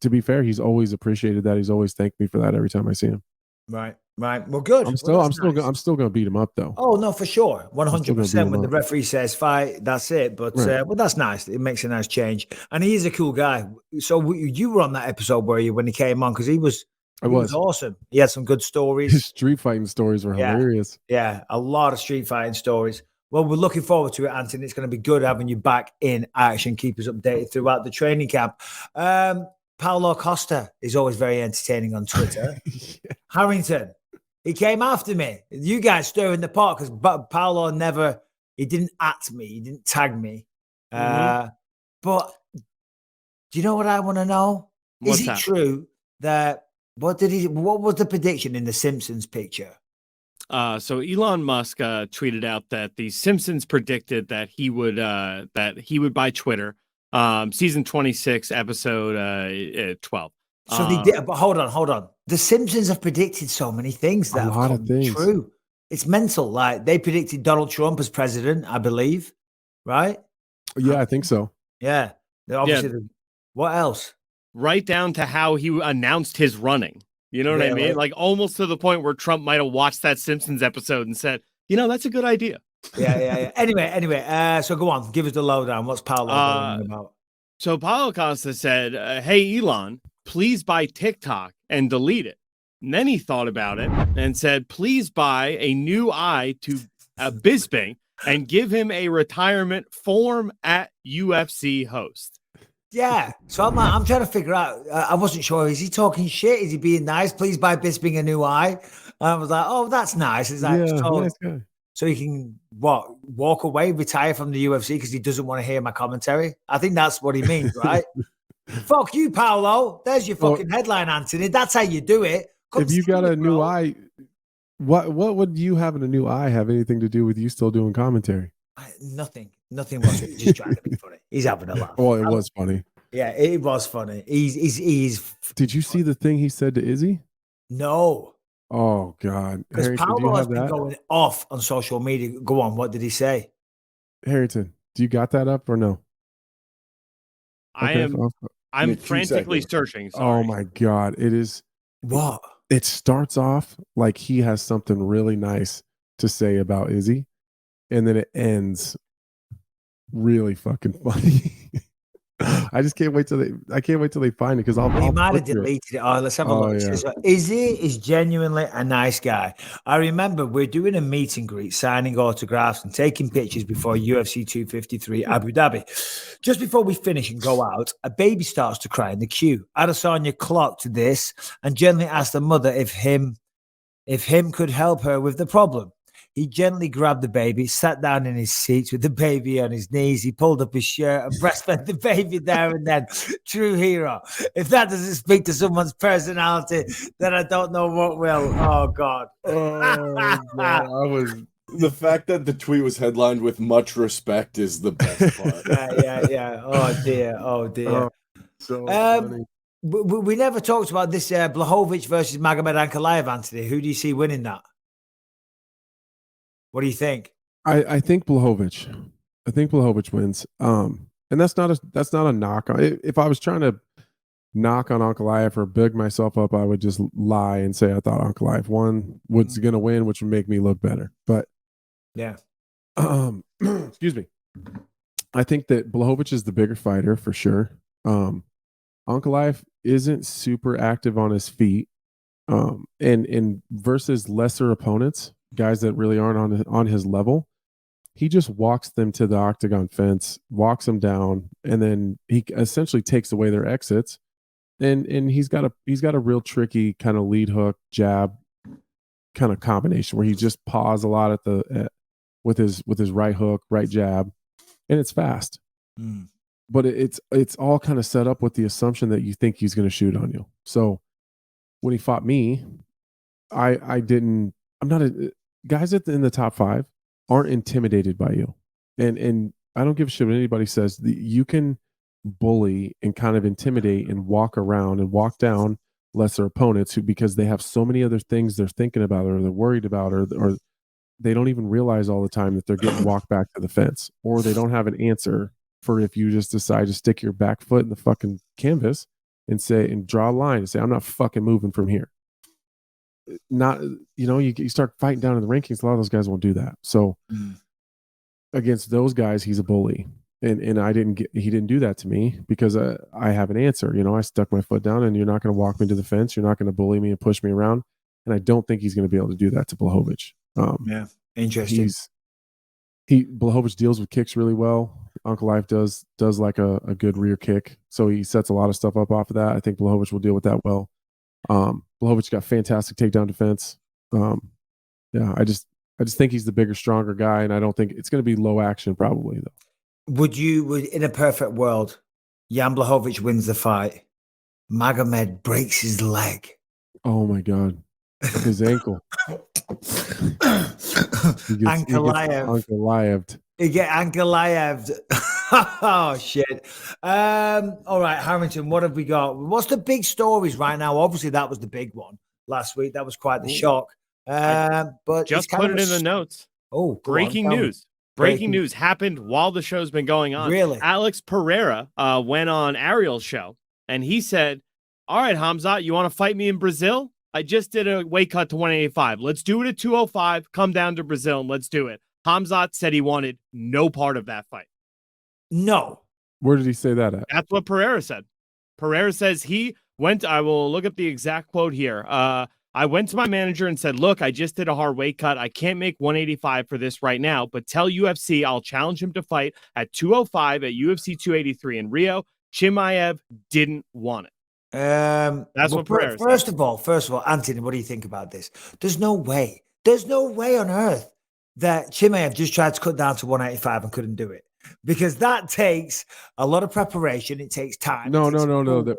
to be fair, he's always appreciated that. He's always thanked me for that every time I see him. Right. Well, good. I'm still going to beat him up though. Oh no, for sure. 100%. When the referee says fight, that's it. But well, that's nice. It makes a nice change. And he is a cool guy. So you were on that episode, were you, when he came on? Because he was awesome. He had some good stories. His street fighting stories were hilarious. Yeah, a lot of street fighting stories. Well, we're looking forward to it, Anthony. It's going to be good having you back in action. Keep us updated throughout the training camp. Paulo Costa is always very entertaining on Twitter. Harrington, he came after me. You guys stirring the pot because Paulo he didn't at me. He didn't tag me. But do you know what I want to know? Is it true that what was the prediction in the Simpsons picture? So Elon Musk tweeted out that the Simpsons predicted that he would buy Twitter. Season 26, episode 12. So they did, but hold on. The Simpsons have predicted so many things that have come true. It's mental. Like, they predicted Donald Trump as president, I believe, right? Yeah, I think so. Yeah. Obviously, what else? right down to how he announced his running. You know what I mean? Like almost to the point where Trump might have watched that Simpsons episode and said, that's a good idea. Yeah. Anyway, so go on, give us the lowdown. What's Paulo going about? So Paulo Costa said, hey, Elon, please buy TikTok and delete it. And then he thought about it and said, please buy a new eye to Bisping and give him a retirement form at UFC host. Yeah. So I'm trying to figure out, I wasn't sure. Is he talking shit? Is he being nice? Please buy Bisping a new eye. And I was like, oh, that's nice. It's like, nice guy. So he can walk away, retire from the UFC because he doesn't want to hear my commentary. I think that's what he means, right? Fuck you, Paulo. There's your fucking headline, Anthony. That's how you do it. If you got a new eye, what would you having a new eye have anything to do with you still doing commentary? Nothing was just trying to be funny. He's having a laugh. Well, it was funny. Yeah, it was funny. He's. Did you see the thing he said to Izzy? No. Oh God, because Paulo has been going off on social media. Go on. What did he say? Harrington, do you got that up or no? I'm frantically searching. Sorry. Oh my God, it is. What? It starts off like he has something really nice to say about Izzy, and then it ends really fucking funny. I just can't wait till they find it because I'll might have deleted it. Oh, let's have a look. Yeah. So Izzy is genuinely a nice guy. I remember we're doing a meet and greet, signing autographs and taking pictures before UFC 253 Abu Dhabi. Just before we finish and go out, a baby starts to cry in the queue. Adesanya clocked this and gently asked the mother if him could help her with the problem. He gently grabbed the baby, sat down in his seat with the baby on his knees. He pulled up his shirt and breastfed the baby there and then. True hero. If that doesn't speak to someone's personality, then I don't know what will. Oh, God. Oh, God. The fact that the tweet was headlined with much respect is the best part. Yeah. Oh, dear. Oh, so funny. We never talked about this Blachowicz versus Magomed Ankalaev, Anthony. Who do you see winning that? What do you think? I think Blachowicz. I think Blachowicz wins. And that's not a knock on. If I was trying to knock on Ankalaev or big myself up, I would just lie and say I thought Ankalaev was going to win, which would make me look better. But yeah, excuse me. I think that Blachowicz is the bigger fighter for sure. Ankalaev isn't super active on his feet, and versus lesser opponents. Guys that really aren't on his level, he just walks them to the octagon fence, walks them down, and then he essentially takes away their exits. And he's got a real tricky kind of lead hook jab kind of combination where he just paws a lot with his right hook, right jab, and it's fast. But it's all kind of set up with the assumption that you think he's going to shoot on you. So when he fought me, guys in the top 5 aren't intimidated by you. And I don't give a shit what anybody says. You can bully and kind of intimidate and walk around and walk down lesser opponents because they have so many other things they're thinking about or they're worried about or they don't even realize all the time that they're getting walked back to the fence, or they don't have an answer for if you just decide to stick your back foot in the fucking canvas and draw a line and say, I'm not fucking moving from here. Not, you start fighting down in the rankings. A lot of those guys won't do that. So against those guys, he's a bully, and he didn't do that to me because I have an answer. I stuck my foot down, and you're not going to walk me to the fence. You're not going to bully me and push me around. And I don't think he's going to be able to do that to Blachowicz. Yeah, interesting. Blachowicz deals with kicks really well. Ankalaev does like a good rear kick, so he sets a lot of stuff up off of that. I think Blachowicz will deal with that well. Blachowicz got fantastic takedown defense. I just think he's the bigger, stronger guy, and I don't think it's going to be low action probably though. Would in a perfect world, Jan Blachowichz wins the fight, Magomed breaks his leg? Oh my God, his ankle. Ankalaev. He get Ankalaev. Oh shit. All right, Harrington, what have we got? What's the big stories right now? Obviously, that was the big one last week. That was quite the shock. But just put it in the notes. Oh, breaking news. Breaking news happened while the show's been going on. Really? Alex Pereira went on Ariel's show and he said, all right, Khamzat, you want to fight me in Brazil? I just did a weight cut to 185. Let's do it at 205. Come down to Brazil and let's do it. Khamzat said he wanted no part of that fight. No. Where did he say that at? That's what Pereira said. Pereira says he went, I will look up the exact quote here. I went to my manager and said, look, I just did a hard weight cut. I can't make 185 for this right now, but tell UFC I'll challenge him to fight at 205 at UFC 283 in Rio. Chimaev didn't want it. That's what Pereira said. First of all, Anthony, what do you think about this? There's no way on earth that Chimaev just tried to cut down to 185 and couldn't do it. Because that takes a lot of preparation. It takes time. No. That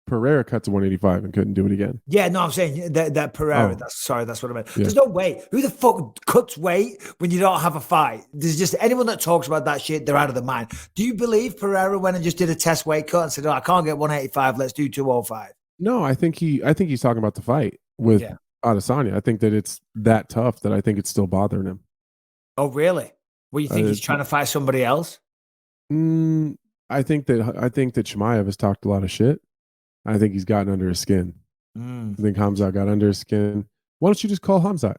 Pereira cut to 185 and couldn't do it again. Yeah, no, I'm saying that Pereira. That's what I meant. Yeah. There's no way. Who the fuck cuts weight when you don't have a fight? There's just anyone that talks about that shit, they're out of their mind. Do you believe Pereira went and just did a test weight cut and said, "Oh, I can't get 185. Let's do 205." No, I think he's talking about the fight with Adesanya. I think that it's that tough that I think it's still bothering him. Oh, really? Well, you think he's trying to fight somebody else? I think that Chimaev has talked a lot of shit. I think he's gotten under his skin. I think Khamzat got under his skin. Why don't you just call Khamzat?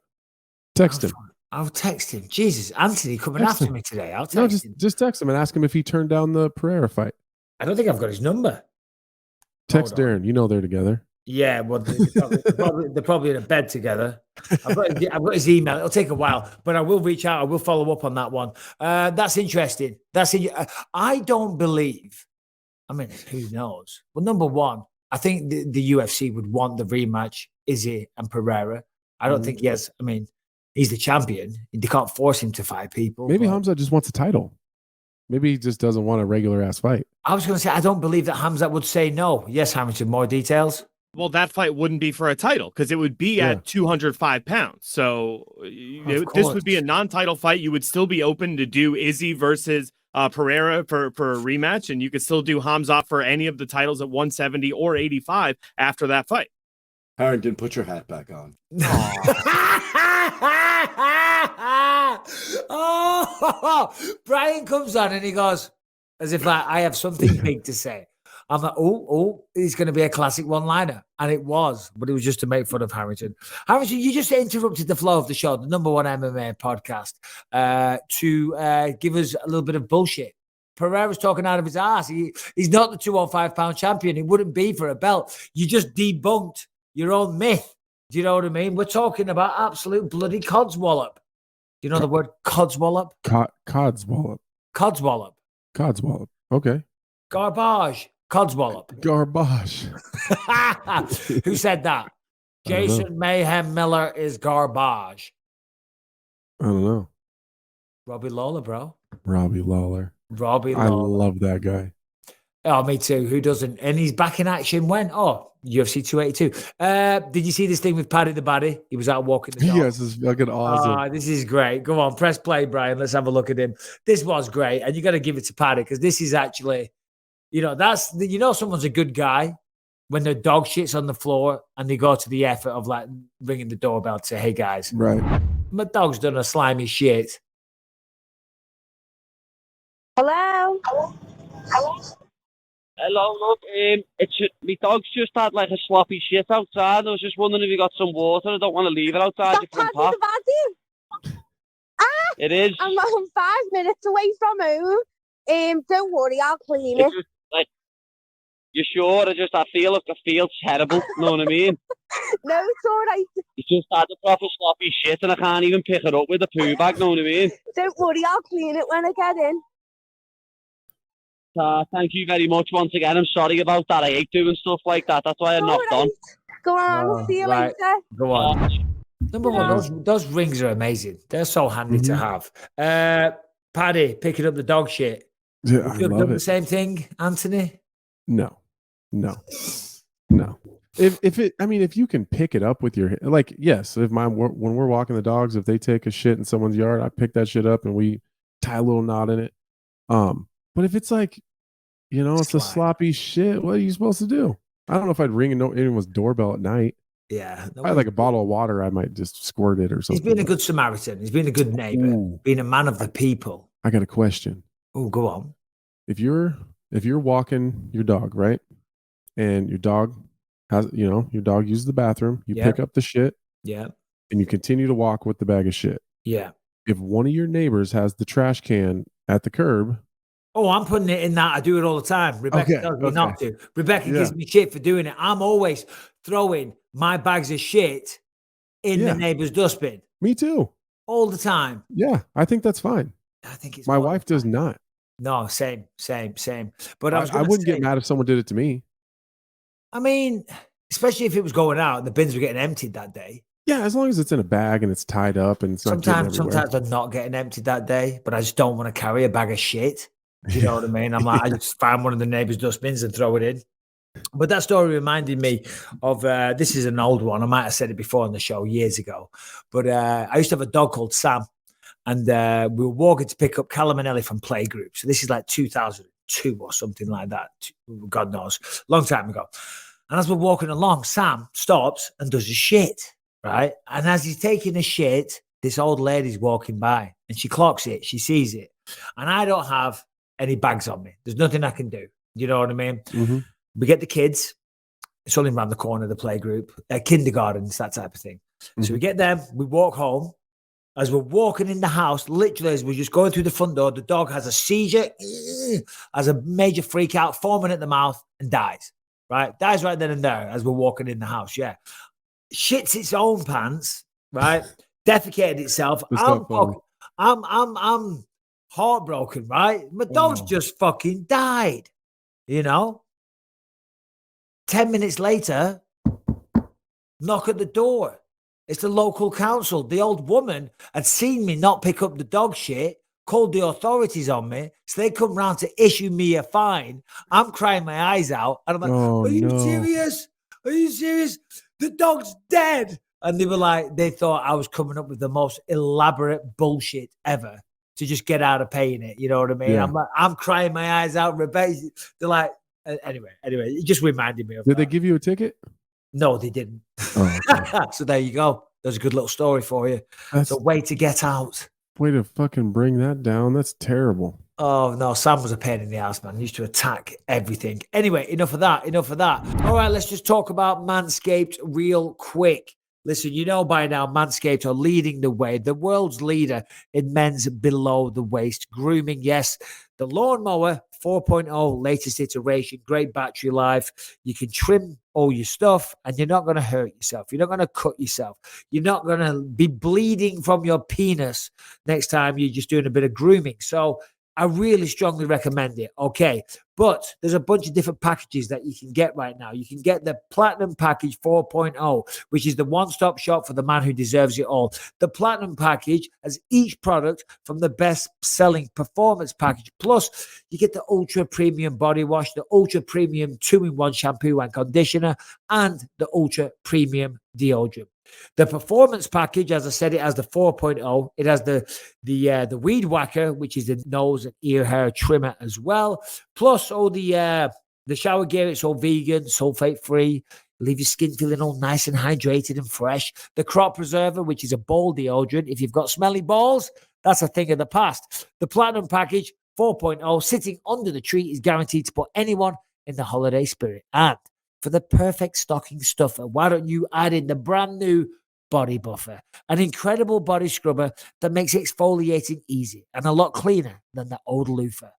Text him. I'll text him. Jesus, Anthony coming after me today. I'll text him. Just text him and ask him if he turned down the Pereira fight. I don't think I've got his number. Text Darren. You know they're together. Yeah, well, they're probably in a bed together. I've got his email. It'll take a while, but I will reach out. I will follow up on that one. That's interesting. I don't believe. I mean, who knows? Well, number one, I think the UFC would want the rematch, Izzy and Pereira. I don't think he has. I mean, he's the champion. They can't force him to fight people. Maybe Khamzat just wants a title. Maybe he just doesn't want a regular ass fight. I was going to say, I don't believe that Khamzat would say no. Yes, Hamilton, more details. Well, that fight wouldn't be for a title because it would be at 205 pounds. So this would be a non-title fight. You would still be open to do Izzy versus Pereira for a rematch, and you could still do Khamzat for any of the titles at 170 or 85 after that fight. Harrington, put your hat back on. Oh, Brian comes on and he goes, as if I have something big to say. I'm like, it's going to be a classic one-liner. And it was, but it was just to make fun of Harrington. Harrington, you just interrupted the flow of the show, the number one MMA podcast, to give us a little bit of bullshit. Pereira's talking out of his ass. He's not the 205-pound champion. He wouldn't be for a belt. You just debunked your own myth. Do you know what I mean? We're talking about absolute bloody codswallop. Do you know the word codswallop? Codswallop. Codswallop. Codswallop. Okay. Garbage. Codswallop. Garbage. Who said that? Jason Mayhem Miller is garbage. I don't know. Robbie Lawler, bro. Robbie Lawler. I love that guy. Oh, me too. Who doesn't? And he's back in action when? Oh, UFC 282. Did you see this thing with Paddy the Baddy? He was out walking the dog. Yes, it's fucking awesome. Oh, this is great. Go on, press play, Brian. Let's have a look at him. This was great. And you got to give it to Paddy because this is actually, someone's a good guy when their dog shit's on the floor and they go to the effort of like ringing the doorbell to say, hey guys, right. My dog's done a slimy shit. Hello? Hello, look, my dog's just had like a sloppy shit outside. I was just wondering if you got some water. I don't want to leave it outside your front path. It is. I'm 5 minutes away from home. Don't worry, I'll clean it. Just, you sure? I feel terrible. You know what I mean? No, it's all right. It's just had a proper sloppy shit and I can't even pick it up with a poo bag. You know what I mean? Don't worry, I'll clean it when I get in. Thank you very much once again. I'm sorry about that. I hate doing stuff like that. That's why I knocked on. Go on, I'll see you later. Go on. Number one, those rings are amazing. They're so handy to have. Paddy, picking up the dog shit. Yeah, You've done the same thing, Anthony? No. If you can pick it up with your, like, yes, when we're walking the dogs, if they take a shit in someone's yard, I pick that shit up and we tie a little knot in it. But if it's like, it's a sloppy shit, what are you supposed to do? I don't know if I'd ring anyone's doorbell at night. Yeah. If I had like a bottle of water, I might just squirt it or something. He's been a good Samaritan. He's been a good neighbor. Being a man of the people. I got a question. Oh, go on. If you're walking your dog, right? and your dog your dog uses the bathroom, you pick up the shit, yeah, and you continue to walk with the bag of shit. yeah. If one of your neighbors has the trash can at the curb, Oh, I'm putting it in that. I do it all the time. Rebecca tells me not to. Rebecca gives me shit for doing it. I'm always throwing my bags of shit in the neighbor's dustbin. Me too. All the time. Yeah, I think that's fine. I think it's my wife does not. No, same. But I wouldn't get mad if someone did it to me. I mean, especially if it was going out and the bins were getting emptied that day. Yeah, as long as it's in a bag and it's tied up and it's not getting everywhere. Sometimes they're not getting emptied that day, but I just don't want to carry a bag of shit. Do you know what I mean? I'm like, I just find one of the neighbors' dustbins and throw it in. But that story reminded me of this is an old one. I might have said it before on the show years ago. But I used to have a dog called Sam, and we were walking to pick up Callum and Ellie from playgroup. So this is like 2002 or something like that. God knows, long time ago. And as we're walking along, Sam stops and does a shit, right? And as he's taking a shit, this old lady's walking by, and she clocks it. She sees it, and I don't have any bags on me. There's nothing I can do. You know what I mean? Mm-hmm. We get the kids. It's only around the corner, the playgroup, kindergartens, that type of thing. Mm-hmm. So we get them. We walk home. As we're walking in the house, literally as we're just going through the front door, the dog has a seizure, has a major freak out, foaming at the mouth, and dies. Right? Dies right then and there as we're walking in the house. Yeah. Shits its own pants, right? Defecated itself. I'm heartbroken, right? My dog's just fucking died, you know? 10 minutes later, knock at the door. It's the local council. The old woman had seen me not pick up the dog shit, called the authorities on me, so they come round to issue me a fine. I'm crying my eyes out, and I'm like, are you serious? Are you serious? The dog's dead. And they were like, they thought I was coming up with the most elaborate bullshit ever to just get out of paying it. You know what I mean? Yeah. I'm crying my eyes out. Rebecca, they're like, anyway, it just reminded me of Did they give you a ticket? No, they didn't. Oh, okay. So there you go. There's a good little story for you. That's a way to get out. Way to fucking bring that down. That's terrible. Oh, no. Sam was a pain in the ass, man. He used to attack everything. Anyway, enough of that. All right, let's just talk about Manscaped real quick. Listen, you know by now, Manscaped are leading the way, the world's leader in men's below-the-waist grooming. Yes, the Lawnmower 4.0 latest iteration, great battery life. You can trim all your stuff, and you're not going to hurt yourself. You're not going to cut yourself. You're not going to be bleeding from your penis next time you're just doing a bit of grooming. So I really strongly recommend it. Okay. But there's a bunch of different packages that you can get right now. You can get the Platinum Package 4.0, which is the one-stop shop for the man who deserves it all. The Platinum Package has each product from the best-selling Performance Package. Plus, you get the Ultra Premium Body Wash, the Ultra Premium 2-in-1 Shampoo and Conditioner, and the Ultra Premium Deodorant. The Performance Package, as I said, it has the 4.0. It has the Weed Whacker, which is the nose and ear hair trimmer as well. Plus all the shower gear. It's all vegan, sulfate-free. Leave your skin feeling all nice and hydrated and fresh. The Crop Preserver, which is a ball deodorant. If you've got smelly balls, that's a thing of the past. The Platinum Package 4.0, sitting under the tree, is guaranteed to put anyone in the holiday spirit. And for the perfect stocking stuffer, why don't you add in the brand new Body Buffer, an incredible body scrubber that makes exfoliating easy and a lot cleaner than the old loofah.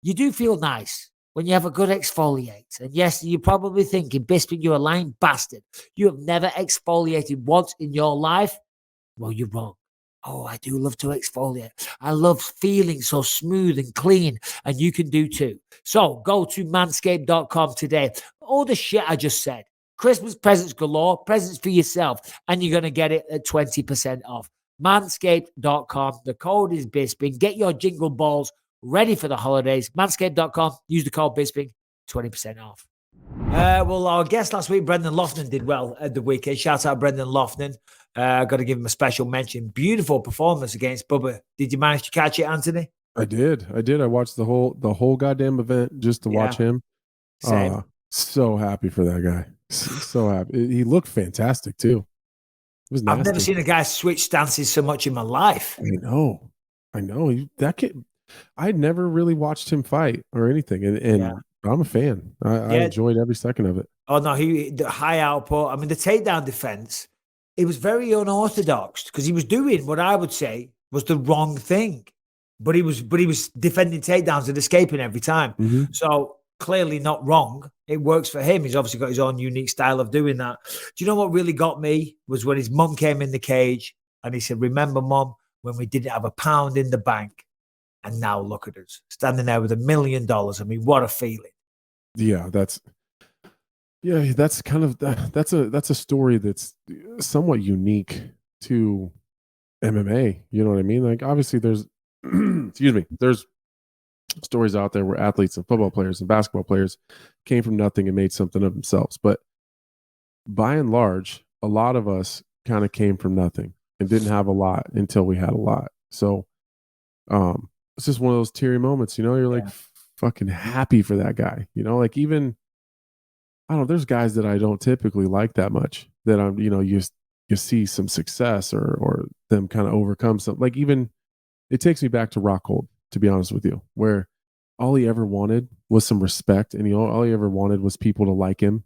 You do feel nice when you have a good exfoliate. And yes, you're probably thinking, Bisping, you're a lying bastard. You have never exfoliated once in your life. Well, you're wrong. Oh, I do love to exfoliate. I love feeling so smooth and clean, and you can do too. So go to manscaped.com today. All the shit I just said. Christmas presents galore, presents for yourself, and you're going to get it at 20% off. Manscaped.com. The code is Bisping. Get your jingle balls ready for the holidays. Manscaped.com. Use the code Bisping. 20% off. Well, our guest last week, Brendan Loughnane, did well at the weekend. Shout out Brendan Loughnane. Got to give him a special mention. Beautiful performance against Bubba. Did you manage to catch it, Anthony? I did. I watched the whole goddamn event just to watch him. Same. So happy for that guy. So happy. He looked fantastic too. It was nasty. I've never seen a guy switch stances so much in my life. I know. That kid. I'd never really watched him fight or anything, and I'm a fan. I enjoyed every second of it. Oh no, the high output. I mean, the takedown defense. It was very unorthodox because he was doing what I would say was the wrong thing, but he was defending takedowns and escaping every time. Mm-hmm. So clearly not wrong. It works for him. He's obviously got his own unique style of doing that. Do you know what really got me was when his mum came in the cage and he said, "Remember, Mum, when we didn't have a pound in the bank, and now look at us standing there with $1 million." I mean, what a feeling! Yeah, that's kind of that's a story that's somewhat unique to MMA. You know what I mean? Like, obviously, there's there's stories out there where athletes and football players and basketball players came from nothing and made something of themselves. But by and large, a lot of us kind of came from nothing and didn't have a lot until we had a lot. So it's just one of those teary moments, you're like fucking happy for that guy, like even, I don't know, there's guys that I don't typically like that much that I'm, you see some success or them kind of overcome something. Like, even it takes me back to Rockhold, to be honest with you, where all he ever wanted was some respect, and all he ever wanted was people to like him,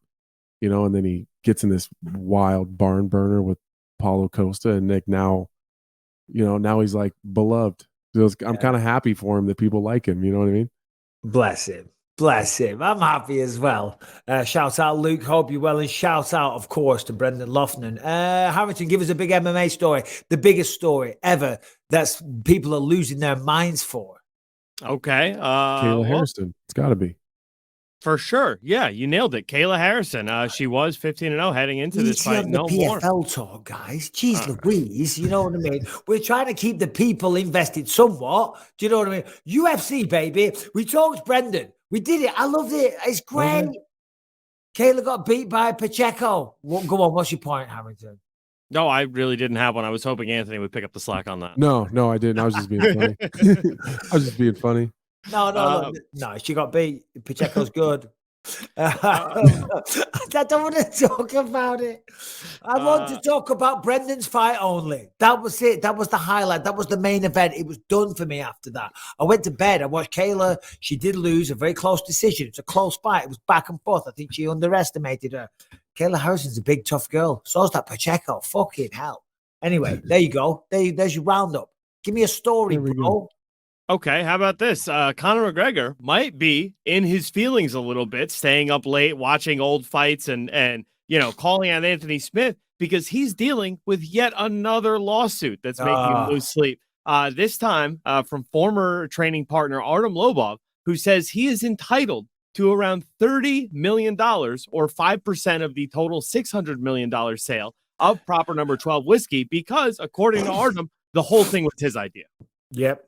and then he gets in this wild barn burner with Paulo Costa, and like now he's like beloved. I'm kind of happy for him that people like him. You know what I mean? Bless him. Bless him. I'm happy as well. Shout out, Luke. Hope you're well. And shout out, of course, to Brendan Loughnane. Harrington, give us a big MMA story. The biggest story ever that's people are losing their minds for. Okay. Kayla Harrison. It's got to be. For sure. Yeah, you nailed it. Kayla Harrison. She was 15-0 heading into this fight. On the PFL talk, guys. Jeez Louise, you know what I mean? We're trying to keep the people invested somewhat. Do you know what I mean? UFC, baby. We talked Brendan. We did it. I loved it. It's great. Kayla got beat by Pacheco. Go on. What's your point, Harrington? No, I really didn't have one. I was hoping Anthony would pick up the slack on that. No, I didn't. I was just being funny. I was just being funny. No, she got beat. Pacheco's good. I don't want to talk about it. I want to talk about Brendan's fight only. That was it. That was the highlight. That was the main event. It was done for me after that. I went to bed. I watched Kayla. She did lose a very close decision. It's a close fight. It was back and forth. I think she underestimated her. Kayla Harrison's a big, tough girl. So is that Pacheco. Fucking hell. Anyway, there you go. There's your roundup. Give me a story, bro. Okay, how about this? Conor McGregor might be in his feelings a little bit, staying up late, watching old fights and calling out Anthony Smith because he's dealing with yet another lawsuit that's making him lose sleep. This time from former training partner Artem Lobov, who says he is entitled to around $30 million or 5% of the total $600 million sale of proper number 12 whiskey because, according to Artem, the whole thing was his idea. Yep.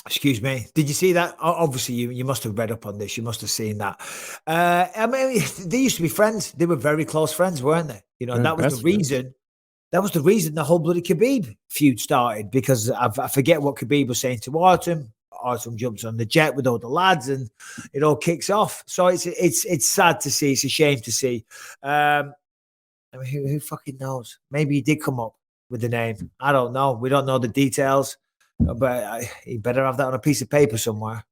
Excuse me. Did you see that? Obviously, you must have read up on this. You must have seen that. I mean, they used to be friends. They were very close friends, weren't they? That was the reason. That was the reason the whole bloody Khabib feud started, because I forget what Khabib was saying to Artem. Artem jumps on the jet with all the lads, and it all kicks off. So it's sad to see. It's a shame to see. I mean, who fucking knows? Maybe he did come up with the name. I don't know. We don't know the details. But he better have that on a piece of paper somewhere.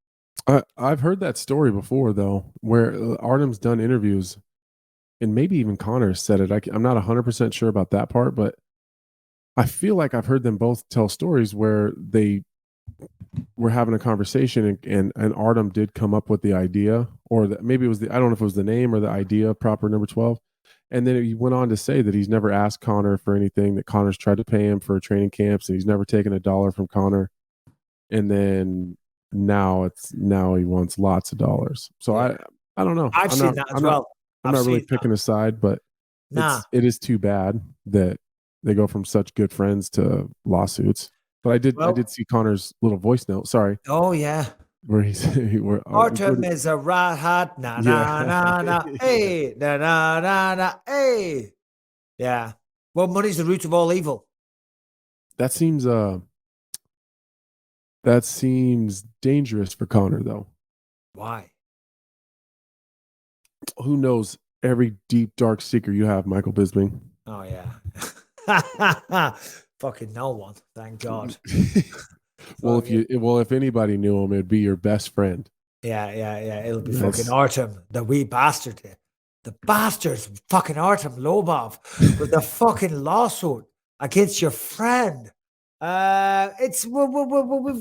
I've heard that story before, though, where Artem's done interviews, and maybe even Conor said it. I'm not 100% sure about that part, but I feel like I've heard them both tell stories where they were having a conversation, and Artem did come up with the idea, or maybe it was I don't know if it was the name or the idea of proper number 12. And then he went on to say that he's never asked Conor for anything, that Conor's tried to pay him for training camps, and he's never taken $1 from Conor. And then now he wants lots of dollars. So I don't know. I've seen that as well. I'm not really picking a side, but it is too bad that they go from such good friends to lawsuits. But I did see Conor's little voice note. Sorry. Oh yeah. Where he's Artem is a rat, na na na na, hey, na na na na, hey. Yeah. Well, money's the root of all evil. That seems dangerous for Conor, though. Why? Who knows every deep, dark secret you have, Michael Bisping? Oh yeah. Fucking no one. Thank God. Well, if anybody knew him, it'd be your best friend. Yeah. It'll be Yes. fucking Artem, the wee bastard. The bastard's fucking Artem Lobov with the fucking lawsuit against your friend. We've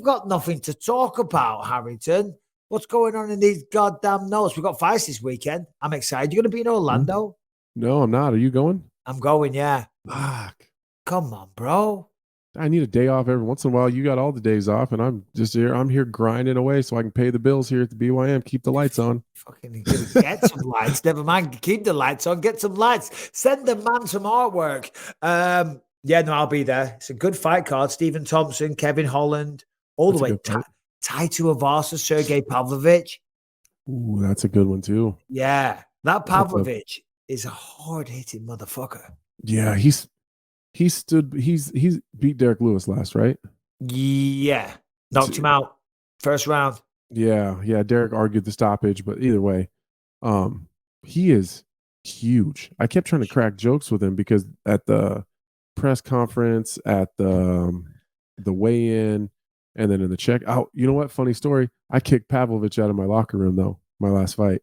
got nothing to talk about, Harrington. What's going on in these goddamn notes? We've got fights this weekend. I'm excited. You're going to be in Orlando? No, I'm not. Are you going? I'm going, yeah. Fuck. Come on, bro. I need a day off every once in a while. You got all the days off, and I'm just here. I'm here grinding away so I can pay the bills here at the BYM. Keep the lights on. Fucking get some lights. Never mind. Keep the lights on. Get some lights. Send the man some artwork. Yeah, no, I'll be there. It's a good fight card. Stephen Thompson, Kevin Holland, all the way. Taito Avasa, Sergei Pavlovich. Ooh, that's a good one too. Yeah, that Pavlovich is a hard-hitting motherfucker. Yeah, he's beat Derek Lewis last, right? Yeah, knocked him out first round. Yeah. Derek argued the stoppage, but either way, he is huge. I kept trying to crack jokes with him because at the press conference, at the weigh-in, and then in the check. Oh, you know what? Funny story. I kicked Pavlovich out of my locker room though. My last fight.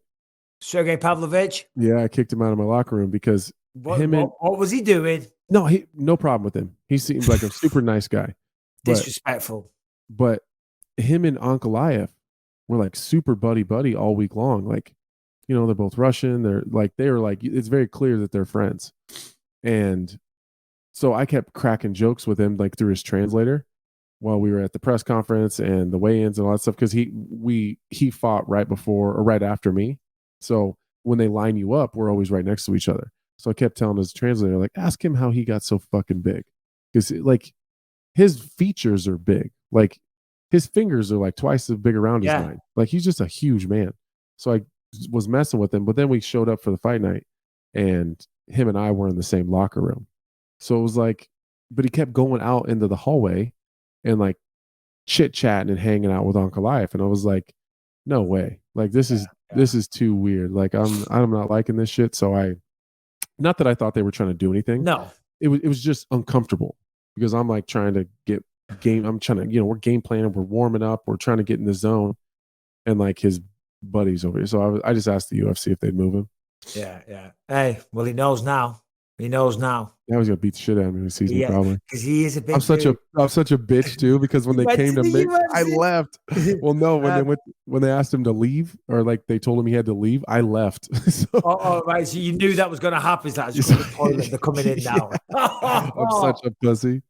Sergei Pavlovich. Yeah, I kicked him out of my locker room because what was he doing? No problem with him. He seems like a super nice guy. Disrespectful. But him and Ankalaev were like super buddy all week long. Like, you know, they're both Russian. They're like, it's very clear that they're friends. And so I kept cracking jokes with him, like through his translator while we were at the press conference and the weigh-ins and all that stuff. Cause he fought right before or right after me. So when they line you up, we're always right next to each other. So I kept telling his translator, like, ask him how he got so fucking big. Because, like, his features are big. Like, his fingers are, like, twice as big around his line. Like, he's just a huge man. So I was messing with him. But then we showed up for the fight night, and him and I were in the same locker room. So it was like, but he kept going out into the hallway and, like, chit-chatting and hanging out with Ankalaev. And I was like, no way. Like, this is too weird. Like, I'm not liking this shit. So not that I thought they were trying to do anything. No. It was just uncomfortable because I'm like trying to get game. I'm trying to, we're game planning. We're warming up. We're trying to get in the zone. And like his buddies over here. So I just asked the UFC if they'd move him. Yeah. Hey, well, he knows now. Now he's gonna beat the shit out of me when he sees me probably. Because he is a big I'm such a bitch too, because when they came to me, I left. Well, no, when they asked him to leave, or like they told him he had to leave, I left. Right. So you knew that was gonna happen. That's just the toilet. They're coming in now. I'm such a pussy.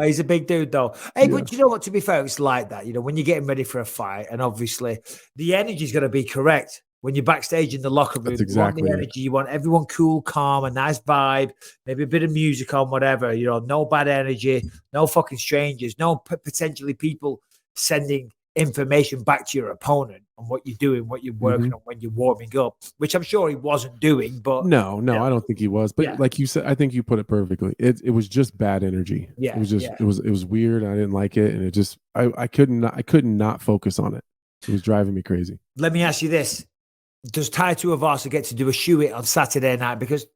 He's a big dude though. Hey, but you know what, to be fair, it's like that. When you're getting ready for a fight, and obviously the energy is gonna be correct. When you're backstage in the locker room, exactly you want the energy, you want everyone cool, calm, a nice vibe, maybe a bit of music on, whatever, no bad energy, no fucking strangers, no potentially people sending information back to your opponent on what you're doing, what you're working on when you're warming up, which I'm sure he wasn't doing, but no, I don't think he was. But like you said, I think you put it perfectly. It was just bad energy. Yeah. It was just it was weird. I didn't like it. And it just I couldn't not focus on it. It was driving me crazy. Let me ask you this. Does Taito Avasa get to do a shoe-it on Saturday night? Because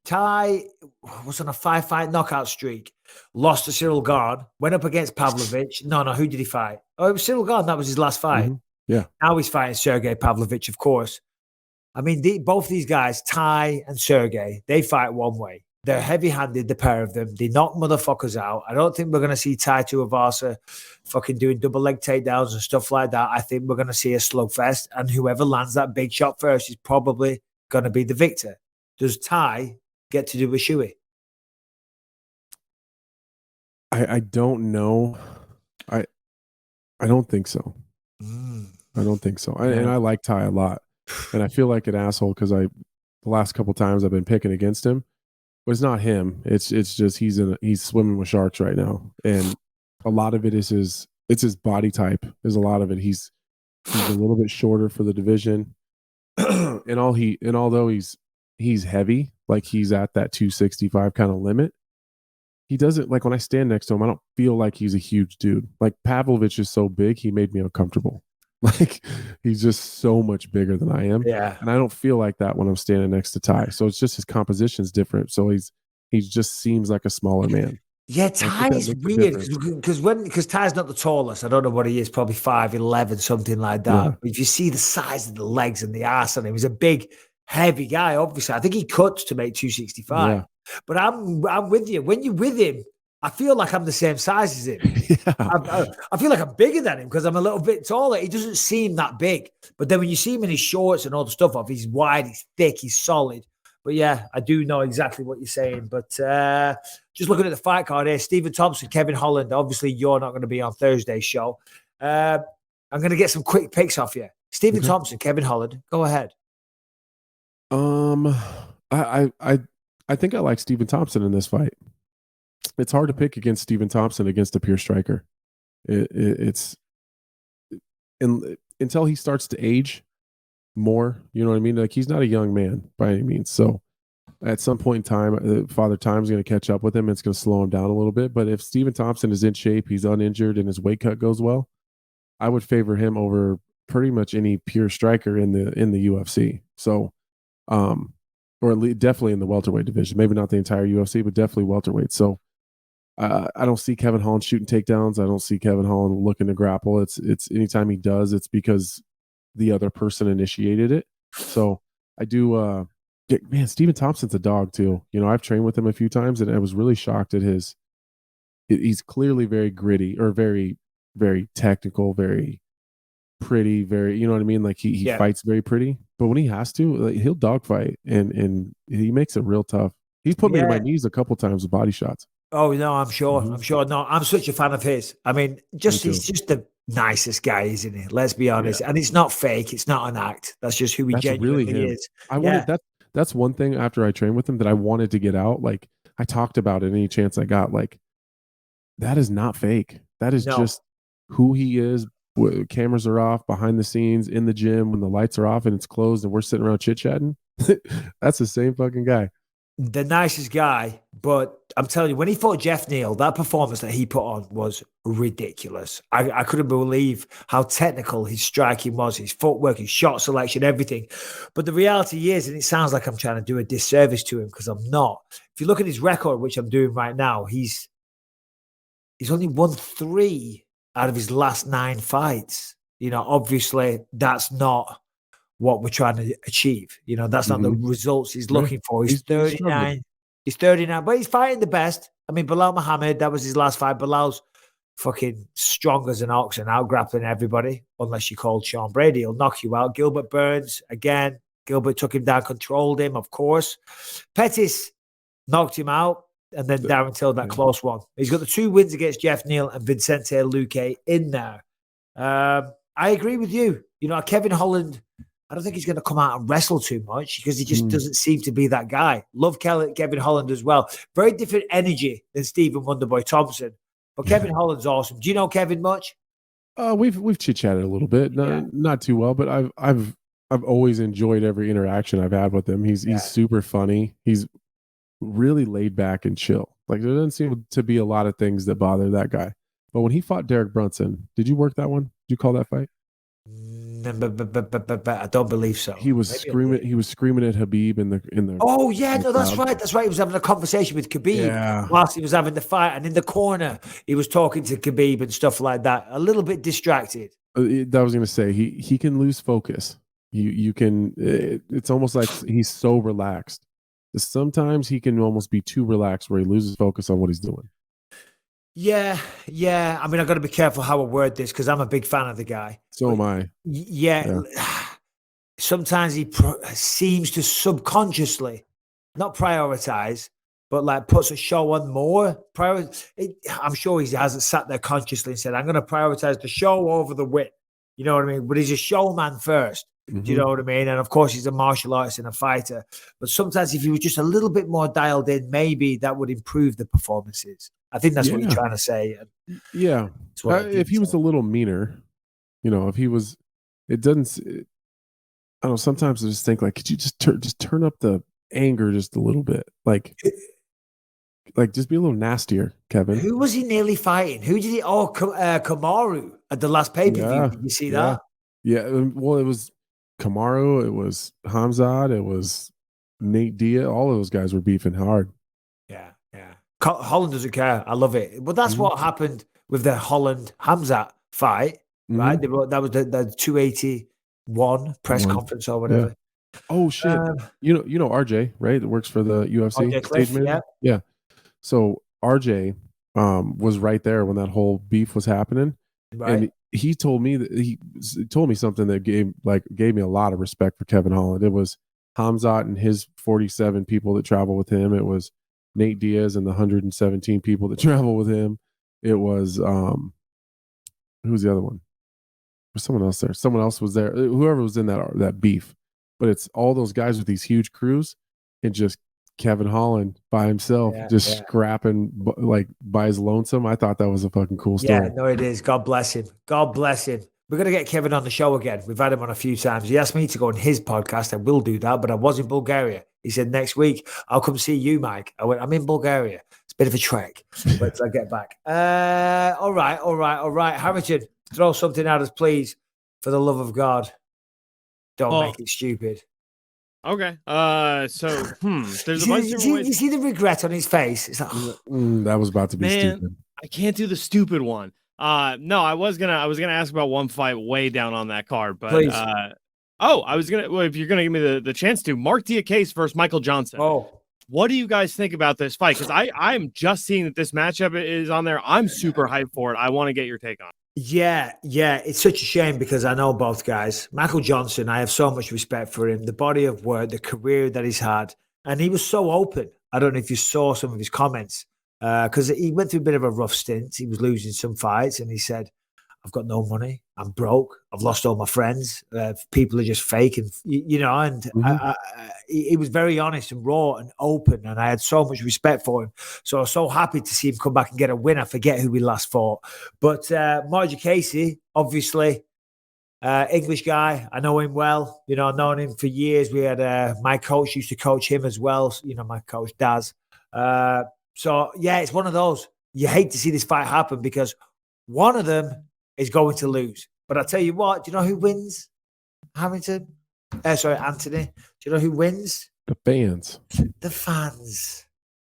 Ty was on a 5-fight knockout streak, lost to Cyril Gane, went up against Pavlovich. No, who did he fight? Oh, it was Cyril Gane. That was his last fight. Yeah. Now he's fighting Sergei Pavlovich, of course. I mean, both these guys, Ty and Sergei, they fight one way. They're heavy-handed, the pair of them. They knock motherfuckers out. I don't think we're going to see Taito Avasa fucking doing double leg takedowns and stuff like that. I think we're going to see a slugfest, and whoever lands that big shot first is probably going to be the victor. Does Ty get to do a shoey? I don't know. I don't think so. I don't think so. And I like Ty a lot. And I feel like an asshole because the last couple times I've been picking against him. But it's not him. It's just he's swimming with sharks right now, and a lot of it is his body type. There's a lot of it. He's a little bit shorter for the division, and although he's heavy, like he's at that 265 kind of limit. He doesn't, like when I stand next to him, I don't feel like he's a huge dude. Like Pavlovich is so big, he made me uncomfortable. Like he's just so much bigger than I am. Yeah. And I don't feel like that when I'm standing next to Ty. So it's just his composition's different. So he just seems like a smaller man. Yeah, I think Ty that is makes a weird difference. because Ty's not the tallest. I don't know what he is, probably 5'11", something like that. Yeah. But if you see the size of the legs and the ass on him, he's a big, heavy guy. Obviously, I think he cuts to make 265. Yeah. But I'm with you. When you're with him, I feel like I'm the same size as him. Yeah. I feel like I'm bigger than him because I'm a little bit taller. He doesn't seem that big. But then when you see him in his shorts and all the stuff off, he's wide, he's thick, he's solid. But yeah, I do know exactly what you're saying. But just looking at the fight card here, Stephen Thompson, Kevin Holland. Obviously, you're not going to be on Thursday's show. I'm going to get some quick picks off you. Stephen Thompson, Kevin Holland. Go ahead. I think I like Stephen Thompson in this fight. It's hard to pick against Stephen Thompson against a pure striker. It's until he starts to age more, you know what I mean? Like, he's not a young man by any means. So at some point in time, Father Time's going to catch up with him. And it's going to slow him down a little bit. But if Stephen Thompson is in shape, he's uninjured, and his weight cut goes well, I would favor him over pretty much any pure striker in the UFC. So, or at least definitely in the welterweight division. Maybe not the entire UFC, but definitely welterweight. So I don't see Kevin Holland shooting takedowns. I don't see Kevin Holland looking to grapple. It's anytime he does, it's because the other person initiated it. So I do, man, Stephen Thompson's a dog too. You know, I've trained with him a few times, and I was really shocked at he's clearly very gritty, or very, very technical, very pretty, very, you know what I mean? Like, he fights very pretty, but when he has to, like, he'll dogfight, and he makes it real tough. He's put me to my knees a couple times with body shots. Oh, no, I'm sure. I'm sure. No, I'm such a fan of his. I mean, he's just the nicest guy, isn't he? Let's be honest. And it's not fake. It's not an act. That's just who he genuinely is. I wanted that's one thing after I trained with him that I wanted to get out. Like, I talked about it any chance I got. Like, that is not fake. That is just who he is. Cameras are off, behind the scenes, in the gym, when the lights are off and it's closed and we're sitting around chit-chatting. That's the same fucking guy. The nicest guy, but I'm telling you, when he fought Jeff Neal, that performance that he put on was ridiculous. I couldn't believe how technical his striking was, his footwork, his shot selection, everything. But the reality is, and it sounds like I'm trying to do a disservice to him because I'm not. If you look at his record, which I'm doing right now, he's only won 3 out of his last 9 fights. You know, obviously that's not what we're trying to achieve. You know, that's not the results he's looking for. He's 39. He's 39, but he's fighting the best. I mean, Bilal Muhammad, that was his last fight. Bilal's fucking strong as an ox and out grappling everybody, unless you called Sean Brady. He'll knock you out. Gilbert Burns, again, Gilbert took him down, controlled him, of course. Pettis knocked him out, and then Darren Till, that close one. He's got the 2 wins against Jeff Neal and Vicente Luque in there. I agree with you. You know, Kevin Holland, I don't think he's going to come out and wrestle too much because he just doesn't seem to be that guy. Love Kevin Holland as well. Very different energy than Stephen Wonderboy Thompson. But Kevin Holland's awesome. Do you know Kevin much? We've chit-chatted a little bit. Not too well, but I've always enjoyed every interaction I've had with him. He's super funny. He's really laid back and chill. Like, there doesn't seem to be a lot of things that bother that guy. But when he fought Derek Brunson, did you work that one? Did you call that fight? I don't believe so. He was screaming. He was screaming at Khabib in the. Oh yeah, no, that's right. That's right. He was having a conversation with Khabib whilst he was having the fight, and in the corner he was talking to Khabib and stuff like that. A little bit distracted. That was going to say he can lose focus. You can. It's almost like he's so relaxed. Sometimes he can almost be too relaxed, where he loses focus on what he's doing. Yeah. I mean, I've got to be careful how I word this because I'm a big fan of the guy. So am I. Yeah. Sometimes he seems to subconsciously not prioritize, but like puts a show on more. I'm sure he hasn't sat there consciously and said, I'm going to prioritize the show over the win. You know what I mean? But he's a showman first. Do you know what I mean? And of course, he's a martial artist and a fighter. But sometimes if he was just a little bit more dialed in, maybe that would improve the performances. I think that's what you're trying to say. Yeah. If he was a little meaner, you know, if he was, it doesn't, I don't know, sometimes I just think, like, could you just turn up the anger just a little bit? Like just be a little nastier, Kevin. Who was he nearly fighting? Who did he? Oh, Kamaru at the last pay-per-view. Did you see that? Yeah. Well, it was Kamaru, it was Khamzat, it was Nate Diaz. All of those guys were beefing hard. Yeah. Holland doesn't care. I love it. But that's what happened with the Holland Khamzat fight, right? That was the 281 press conference or whatever. Yeah. Oh shit! You know RJ, right? That works for the UFC RJ Cliff, stage manager. Yeah. So RJ was right there when that whole beef was happening, and he told me something that gave me a lot of respect for Kevin Holland. It was Khamzat and his 47 people that travel with him. It was Nate Diaz and the 117 people that travel with him. It was who's the other one? Was someone else there? Someone else was there. Whoever was in that beef. But it's all those guys with these huge crews and just Kevin Holland by himself, scrapping like by his lonesome. I thought that was a fucking cool story. Yeah, no, it is. God bless him. God bless him. We're going to get Kevin on the show again. We've had him on a few times. He asked me to go on his podcast. I will do that, but I was in Bulgaria. He said, next week, I'll come see you, Mike. I went, I'm in Bulgaria. It's a bit of a trek. Wait till I get back. All right. Harrington, throw something at us, please, for the love of God. Don't make it stupid. Okay. There's a bunch of you see the regret on his face. It's like, that was about to be stupid. I can't do the stupid one. No, I was gonna ask about one fight way down on that card, but please. If you're gonna give me the chance to, Marc Diakiese versus Michael Johnson. Oh, what do you guys think about this fight? Because I'm just seeing that this matchup is on there. I'm super hyped for it. I want to get your take on it. Yeah. It's such a shame because I know both guys. Michael Johnson, I have so much respect for him, the body of work, the career that he's had. And he was so open. I don't know if you saw some of his comments because he went through a bit of a rough stint. He was losing some fights and he said, I've got no money. I'm broke. I've lost all my friends. People are just fake. And, he was very honest and raw and open. And I had so much respect for him. So I was so happy to see him come back and get a win. I forget who we last fought. But Marc Diakiese, obviously, English guy. I know him well. I've known him for years. We had my coach used to coach him as well. My coach, Daz. It's one of those. You hate to see this fight happen because one of them is going to lose. But I tell you what, do you know who wins? Anthony. Do you know who wins? The fans. The fans.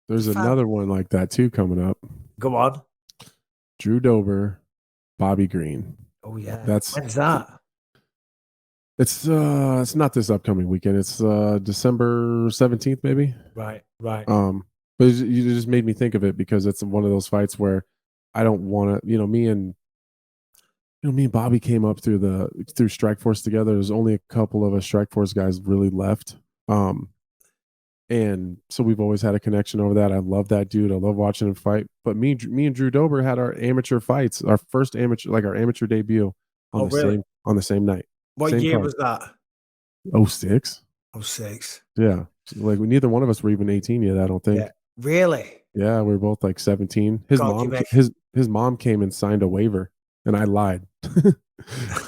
There's another one like that too coming up. Go on. Drew Dober, Bobby Green. Oh yeah. When's that? It's not this upcoming weekend. It's December 17th, maybe. Right. But you just made me think of it because it's one of those fights where I don't want to, me and Bobby came up through Strikeforce together. There's only a couple of us Strikeforce guys really left. And so we've always had a connection over that. I love that dude. I love watching him fight. But me and Drew Dober had our amateur fights, our first amateur debut on the same night. What same year card. was that? 06. 06. Yeah. Neither one of us were even 18 yet, I don't think. Yeah. Really? Yeah, we were both like 17. His mom came and signed a waiver. And I lied. It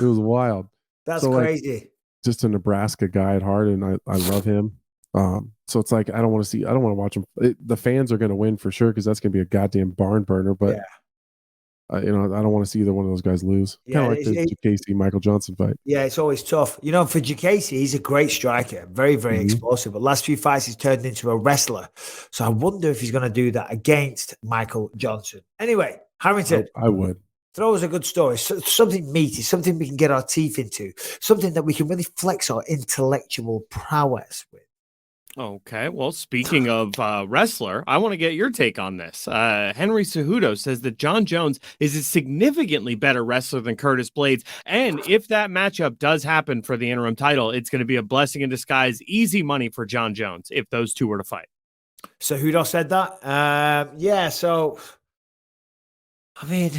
was wild. That's crazy. Just a Nebraska guy at heart, and I love him. So it's like I don't want to watch him. The fans are going to win for sure because that's going to be a goddamn barn burner. But I don't want to see either one of those guys lose. Yeah, kind of like the Diakiese Michael Johnson fight. Yeah, it's always tough. For Diakiese, he's a great striker, very, very explosive. But last few fights, he's turned into a wrestler. So I wonder if he's going to do that against Michael Johnson. Anyway, Harrington. I would. Throw us a good story, something meaty, something we can get our teeth into, something that we can really flex our intellectual prowess with. Okay, well, speaking of wrestler, I want to get your take on this. Henry Cejudo says that Jon Jones is a significantly better wrestler than Curtis Blaydes, and if that matchup does happen for the interim title, it's going to be a blessing in disguise, easy money for Jon Jones if those two were to fight. Cejudo said that? So, I mean...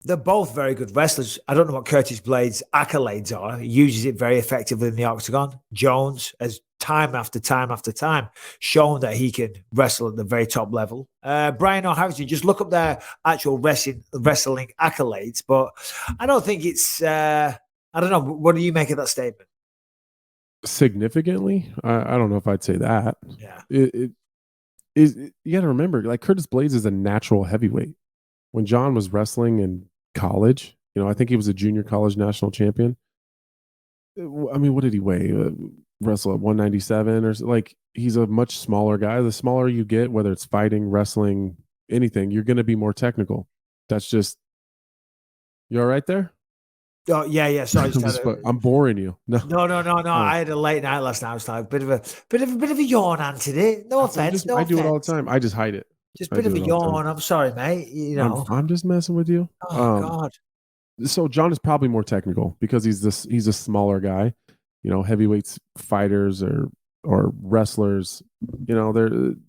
They're both very good wrestlers. I don't know what Curtis Blaydes' accolades are. He uses it very effectively in the octagon. Jones has time after time after time shown that he can wrestle at the very top level. Brian O'Harrington, just look up their actual wrestling accolades, but I don't think it's, I don't know. What do you make of that statement? Significantly? I don't know if I'd say that. Yeah. You got to remember, like Curtis Blaydes is a natural heavyweight. When John was wrestling in college, I think he was a junior college national champion. I mean, what did he weigh? Wrestle at 197 or like he's a much smaller guy. The smaller you get, whether it's fighting, wrestling, anything, you're going to be more technical. That's just. You all right there? Oh yeah. Sorry, I'm boring you. No. I had a late night last night. I was like a bit of a yawn, Anthony. No offense. I do it all the time. I just hide it. Just a bit of a yawn. I'm sorry, mate. You know, I'm just messing with you. Oh God. So John is probably more technical because he's a smaller guy. You know, heavyweights fighters or wrestlers. You know,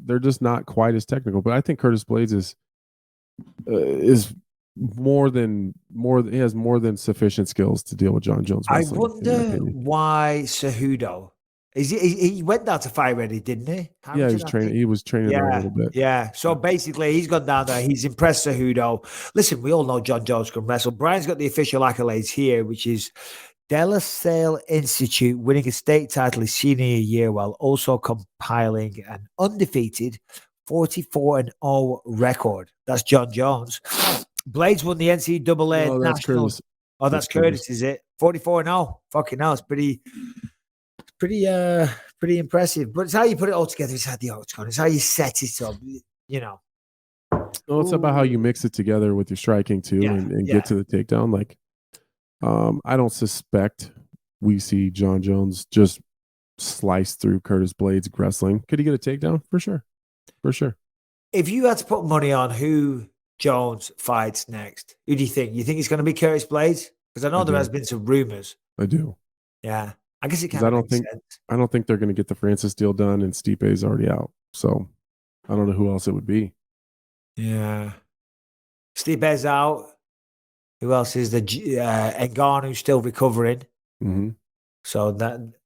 they're just not quite as technical. But I think Curtis Blaydes is more than he has more than sufficient skills to deal with John Jones. I wonder why Cejudo. He went down to fight ready, didn't he? Yeah, he was training there a little bit. Yeah. So basically, he's gone down there. He's impressed Cejudo. Listen, we all know John Jones can wrestle. Brian's got the official accolades here, which is De La Salle Institute winning a state title his senior year while also compiling an undefeated 44-0 record. That's John Jones. Blaydes won the NCAA national. Curtis. Oh, that's Curtis, is it? 44-0. Fucking hell, it's pretty impressive. But it's how you put it all together. It's how the octagon. It's how you set it up. You know. Well, it's about how you mix it together with your striking too, and get to the takedown. Like, I don't suspect we see John Jones just slice through Curtis Blaydes wrestling. Could he get a takedown? For sure. If you had to put money on who Jones fights next, who do you think? You think it's going to be Curtis Blaydes? Because I know there has been some rumors. I do. Yeah, I guess it kind of makes sense. I don't think they're going to get the Francis deal done, and Stipe's already out. So I don't know who else it would be. Yeah, Stipe's out. Who else is the Ngannou's still recovering? Mm-hmm. So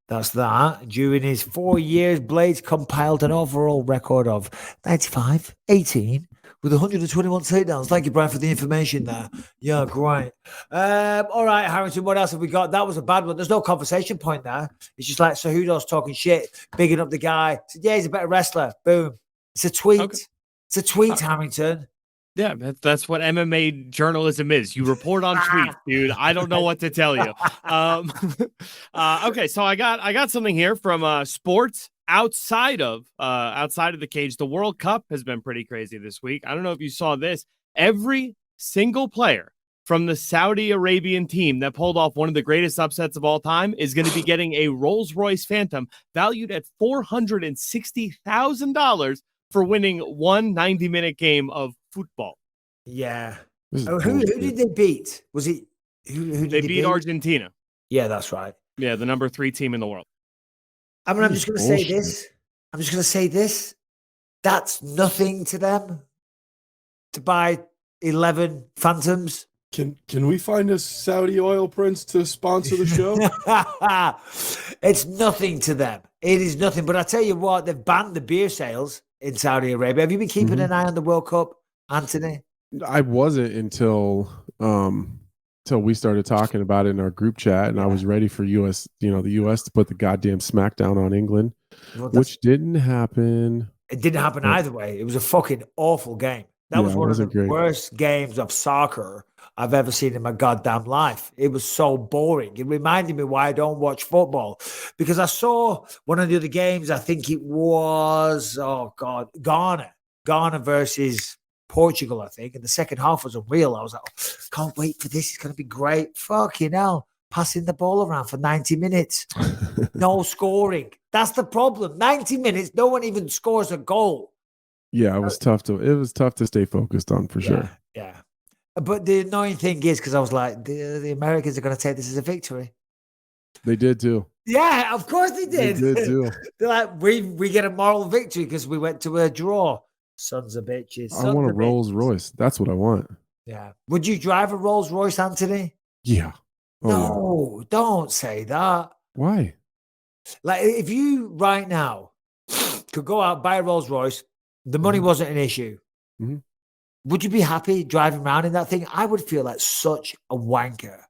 that's that. During his 4 years, Blaydes compiled an overall record of 95-18 with 121 takedowns. Thank you, Brian, for the information there. Yeah, great. All right, Harrington, what else have we got? That was a bad one. There's no conversation point there. It's just like Cejudo's talking shit, bigging up the guy. Said, yeah, he's a better wrestler. Boom. It's a tweet. Okay. It's a tweet, Harrington. Yeah, that's what MMA journalism is. You report on tweets, dude. I don't know what to tell you. Okay, so I got something here from sports outside of the cage. The World Cup has been pretty crazy this week. I don't know if you saw this. Every single player from the Saudi Arabian team that pulled off one of the greatest upsets of all time is going to be getting a Rolls-Royce Phantom valued at $460,000 for winning one 90-minute game of football. Yeah. Who did they beat? Was it who they beat? Argentina. Yeah, that's right. Yeah, the number 3 team in the world. I mean, I'm just going to say this. That's nothing to them to buy 11 Phantoms. Can we find a Saudi oil prince to sponsor the show? It's nothing to them. It is nothing. But I tell you what, they've banned the beer sales in Saudi Arabia. Have you been keeping an eye on the World Cup, Anthony? I wasn't until we started talking about it in our group chat, and I was ready for the U.S. to put the goddamn smackdown on England, which didn't happen. It didn't happen either way. It was a fucking awful game. That was one of the worst games of soccer I've ever seen in my goddamn life. It was so boring. It reminded me why I don't watch football, because I saw one of the other games. I think it was, Ghana versus Portugal, I think. And the second half was unreal. I was like, can't wait for this. It's going to be great. Fucking hell. Passing the ball around for 90 minutes. No scoring. That's the problem. 90 minutes, no one even scores a goal. Yeah, it was tough to stay focused on for sure. Yeah. But the annoying thing is, because I was like, the Americans are going to take this as a victory. They did too. Yeah, of course they did. They did too. They're like, we get a moral victory because we went to a draw. Sons of bitches. I want a Rolls Royce. That's what I want. Yeah. Would you drive a Rolls Royce, Anthony? Yeah. No, don't say that. Why? Like, if you right now could go out, buy a Rolls Royce, the money wasn't an issue. Mm-hmm. Would you be happy driving around in that thing? I would feel like such a wanker.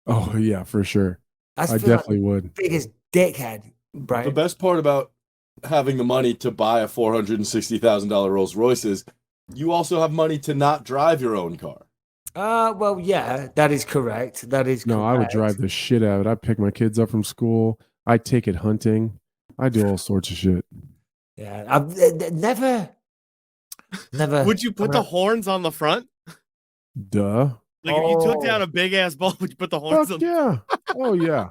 Oh, yeah, for sure. I definitely would. Biggest dickhead, right? The best part about having the money to buy a $460,000 Rolls Royce is you also have money to not drive your own car. Well, yeah, that is correct. No, I would drive the shit out of it. I'd pick my kids up from school. I'd take it hunting. I do all sorts of shit. Yeah, I've never. Never. Would you put the horns on the front? Duh. Like if you took down a big ass ball, would you put the horns Fuck on? yeah. Oh yeah.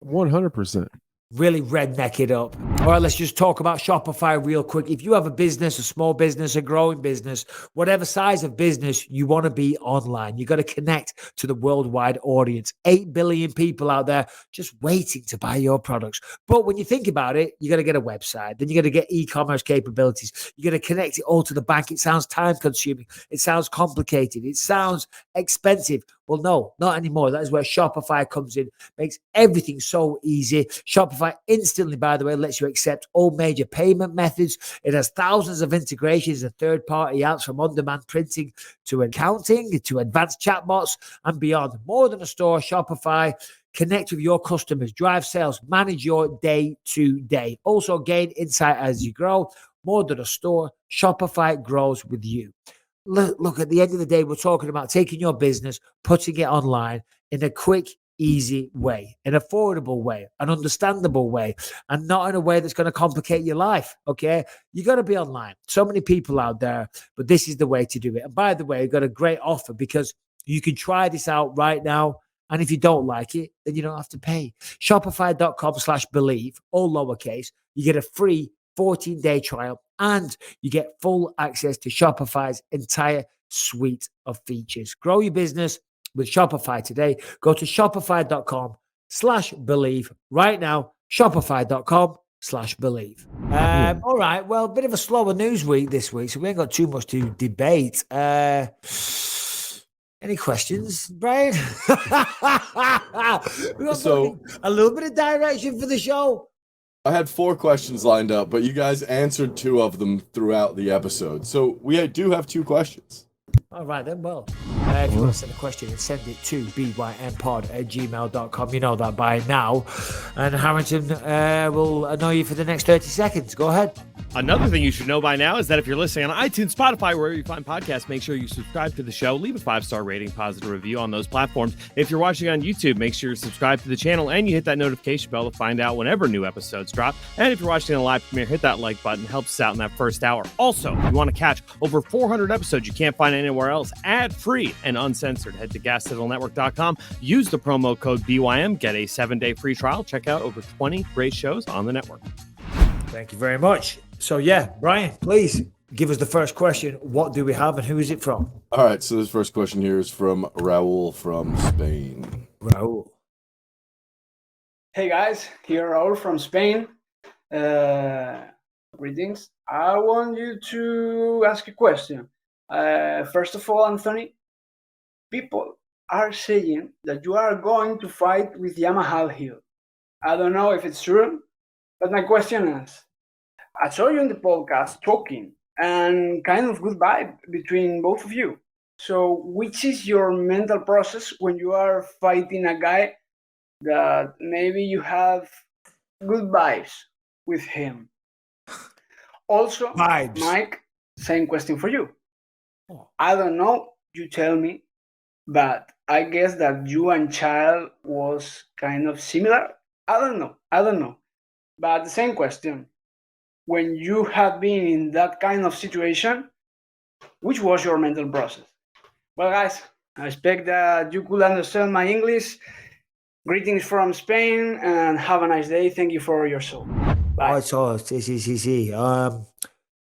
100%. Really redneck it up. All right, let's just talk about Shopify real quick. If you have a business, a small business, a growing business, whatever size of business, you want to be online. You got to connect to the worldwide audience. 8 billion people out there just waiting to buy your products. But when you think about it, you got to get a website. Then you got to get e-commerce capabilities. You got to connect it all to the bank. It sounds time consuming. It sounds complicated. It sounds expensive. Well, no, not anymore. That is where Shopify comes in, makes everything so easy. Shopify instantly, by the way, lets you accept all major payment methods. It has thousands of integrations and third-party apps from on-demand printing to accounting to advanced chatbots and beyond. More than a store, Shopify. Connect with your customers, drive sales, manage your day to day. Also gain insight as you grow. More than a store, Shopify grows with you. Look, at the end of the day, we're talking about taking your business, putting it online in a quick, easy way, an affordable way, an understandable way, and not in a way that's going to complicate your life, okay? You got to be online. So many people out there, but this is the way to do it. And by the way, I've got a great offer because you can try this out right now. And if you don't like it, then you don't have to pay. Shopify.com/believe, all lowercase. You get a free 14-day trial and you get full access to Shopify's entire suite of features. Grow your business with Shopify today. Go to shopify.com/believe right now. Shopify.com/believe. All right. Well, a bit of a slower news week this week, so we ain't got too much to debate. Any questions, Brian? We got a little bit of direction for the show. I had 4 questions lined up, but you guys answered 2 of them throughout the episode. So we do have 2 questions. All right, then. Well, if you want to send a question, send it to bympod@gmail.com. You know that by now. And Harrington will annoy you for the next 30 seconds. Go ahead. Another thing you should know by now is that if you're listening on iTunes, Spotify, wherever you find podcasts, make sure you subscribe to the show. Leave a 5-star rating, positive review on those platforms. If you're watching on YouTube, make sure you subscribe to the channel and you hit that notification bell to find out whenever new episodes drop. And if you're watching a live premiere, hit that like button. Helps us out in that first hour. Also, if you want to catch over 400 episodes you can't find anywhere else, ad-free and uncensored, head to gasdigitalnetwork.com. Use the promo code BYM. Get a 7-day free trial. Check out over 20 great shows on the network. Thank you very much. So, yeah, Brian, please give us the first question. What do we have and who is it from? All right, so this first question here is from Raul from Spain. Raul. Hey, guys. Here, Raul from Spain. Greetings. I want you to ask a question. First of all, Anthony, people are saying that you are going to fight with Jamahal Hill. I don't know if it's true, but my question is, I saw you in the podcast talking and kind of good vibe between both of you. So which is your mental process when you are fighting a guy that maybe you have good vibes with him? Also, Mike, same question for you. I don't know, you tell me, but I guess that you and Child was kind of similar. I don't know. But the same question. When you have been in that kind of situation, which was your mental process? Well, guys, I expect that you could understand my English. Greetings from Spain and have a nice day. Thank you for your show. Bye.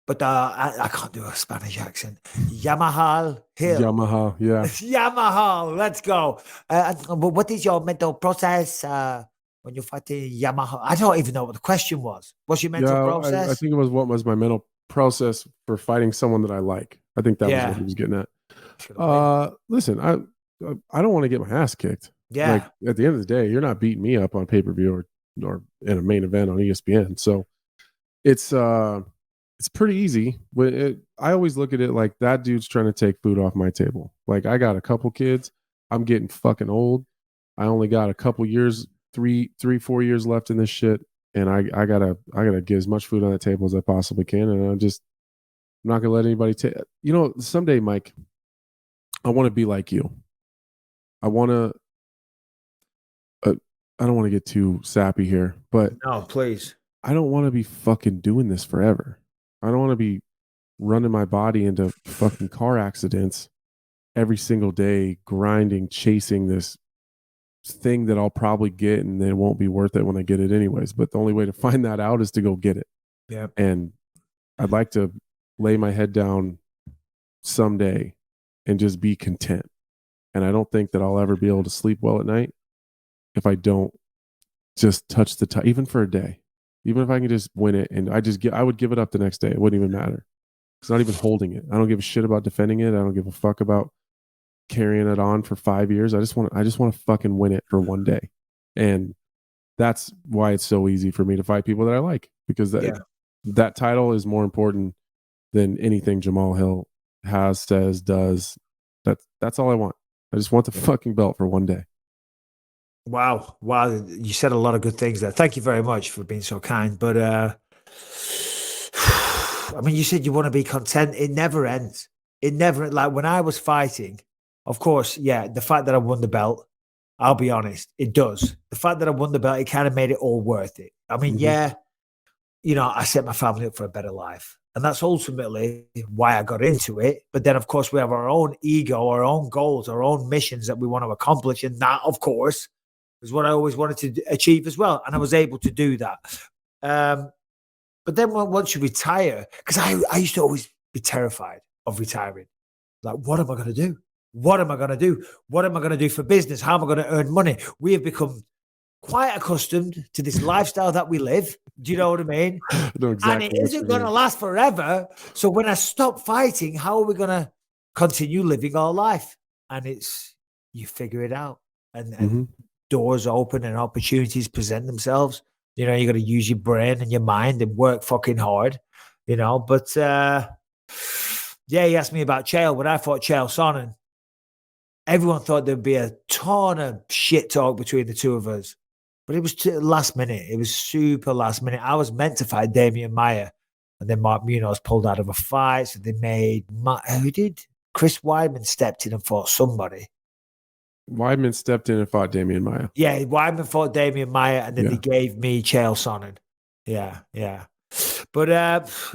But I can't do a Spanish accent. Jamahal Hill. Jamahal, yeah. Jamahal, let's go. But what is your mental process when you're fighting Jamahal? I don't even know what the question was. What's your mental process? I think it was what was my mental process for fighting someone that I like. I think that was what he was getting at. Listen, I don't want to get my ass kicked. Yeah. Like at the end of the day, you're not beating me up on pay-per-view or in a main event on ESPN. So it's pretty easy. I always look at it like that dude's trying to take food off my table. Like I got a couple kids. I'm getting fucking old. I only got a couple years, 4 years left in this shit. And I gotta get as much food on the table as I possibly can. And I'm not gonna let anybody take, someday, Mike, I want to be like you. I don't want to get too sappy here, but no, please. I don't want to be fucking doing this forever. I don't want to be running my body into fucking car accidents every single day, grinding, chasing this thing that I'll probably get, and it won't be worth it when I get it anyways. But the only way to find that out is to go get it. Yeah. And I'd like to lay my head down someday and just be content. And I don't think that I'll ever be able to sleep well at night if I don't just touch the top, even for a day. Even if I can just win it, and I would give it up the next day. It wouldn't even matter. It's not even holding it. I don't give a shit about defending it. I don't give a fuck about carrying it on for 5 years. I just want to fucking win it for one day. And that's why it's so easy for me to fight people that I like, because that title is more important than anything Jamahal Hill has, says, does. That's all I want. I just want the fucking belt for one day. Wow. You said a lot of good things there. Thank you very much for being so kind. But I mean, you said you want to be content. It never ends. It never, like when I was fighting, of course, the fact that I won the belt, I'll be honest, it does. The fact that I won the belt, it kind of made it all worth it. I mean, I set my family up for a better life. And that's ultimately why I got into it. But then, of course, we have our own ego, our own goals, our own missions that we want to accomplish. And that, of course, is what I always wanted to achieve as well. And I was able to do that. But then once you retire, because I used to always be terrified of retiring. Like, what am I going to do? What am I going to do? What am I going to do for business? How am I going to earn money? We have become quite accustomed to this lifestyle that we live. Do you know what I mean? I know exactly. And it isn't going to last forever. So when I stop fighting, how are we going to continue living our life? And you figure it out. And doors open and opportunities present themselves. You know, you got to use your brain and your mind and work fucking hard, you know. But he asked me about Chael. When I fought Chael Sonnen, everyone thought there'd be a ton of shit talk between the two of us. But it was last minute. It was super last minute. I was meant to fight Damian Maia, and then Marc Munoz pulled out of a fight. So they made who did? Chris Weidman stepped in and fought somebody. Weidman stepped in and fought Damian Maia. Yeah, Weidman fought Damian Maia, and then they gave me Chael Sonnen. Yeah. But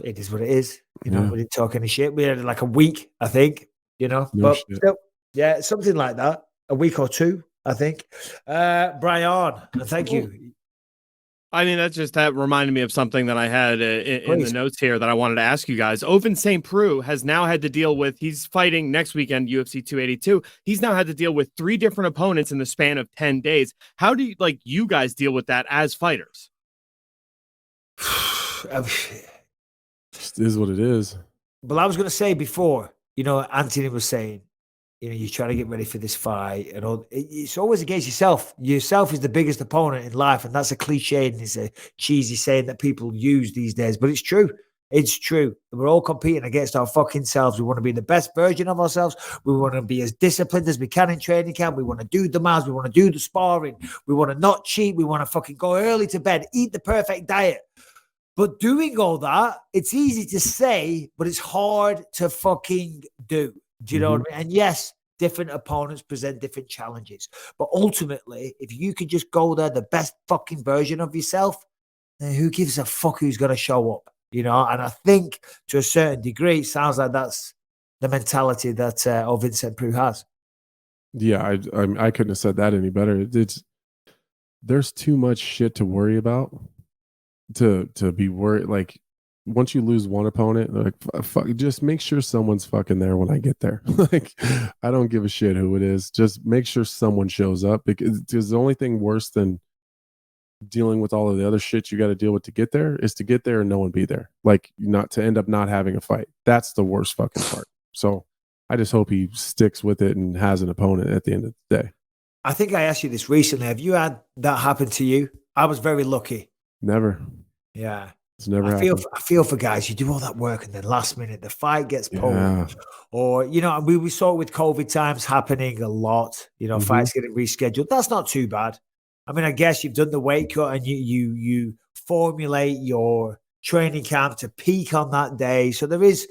it is what it is. You know, we didn't talk any shit. We had like a week, I think. You know, but still, something like that. A week or two, I think. Brian, thank you. I mean, that reminded me of something that I had in the notes here that I wanted to ask you guys. Ovince St. Preux has now had to deal with, he's fighting next weekend, UFC 282. He's now had to deal with 3 different opponents in the span of 10 days. How do you guys deal with that as fighters? It is what it is. Well, I was going to say before, you know, Anthony was saying, you know, you're trying to get ready for this fight, and all. It's always against yourself. Yourself is the biggest opponent in life, and that's a cliche and it's a cheesy saying that people use these days, but it's true. It's true. We're all competing against our fucking selves. We want to be the best version of ourselves. We want to be as disciplined as we can in training camp. We want to do the miles. We want to do the sparring. We want to not cheat. We want to fucking go early to bed, eat the perfect diet. But doing all that, it's easy to say, but it's hard to fucking do. Do you know what I mean? And yes, different opponents present different challenges. But ultimately, if you could just go there, the best fucking version of yourself, then who gives a fuck who's going to show up? You know? And I think to a certain degree, it sounds like that's the mentality that Ovince St. Preux has. Yeah, I couldn't have said that any better. There's too much shit to worry about to be worried. Like, once you lose one opponent, like, fuck, just make sure someone's fucking there when I get there. Like, I don't give a shit who it is. Just make sure someone shows up, because the only thing worse than dealing with all of the other shit you got to deal with to get there is to get there and no one be there. Like, not to end up not having a fight. That's the worst fucking part. So I just hope he sticks with it and has an opponent at the end of the day. I think I asked you this recently. Have you had that happen to you? I was very lucky. Never. Yeah. It's never I feel for guys, you do all that work and then last minute the fight gets pulled. Yeah. Or, you know, we saw it with COVID times happening a lot, you know, fights getting rescheduled. That's not too bad. I mean, I guess you've done the weight cut and you formulate your training camp to peak on that day. So there is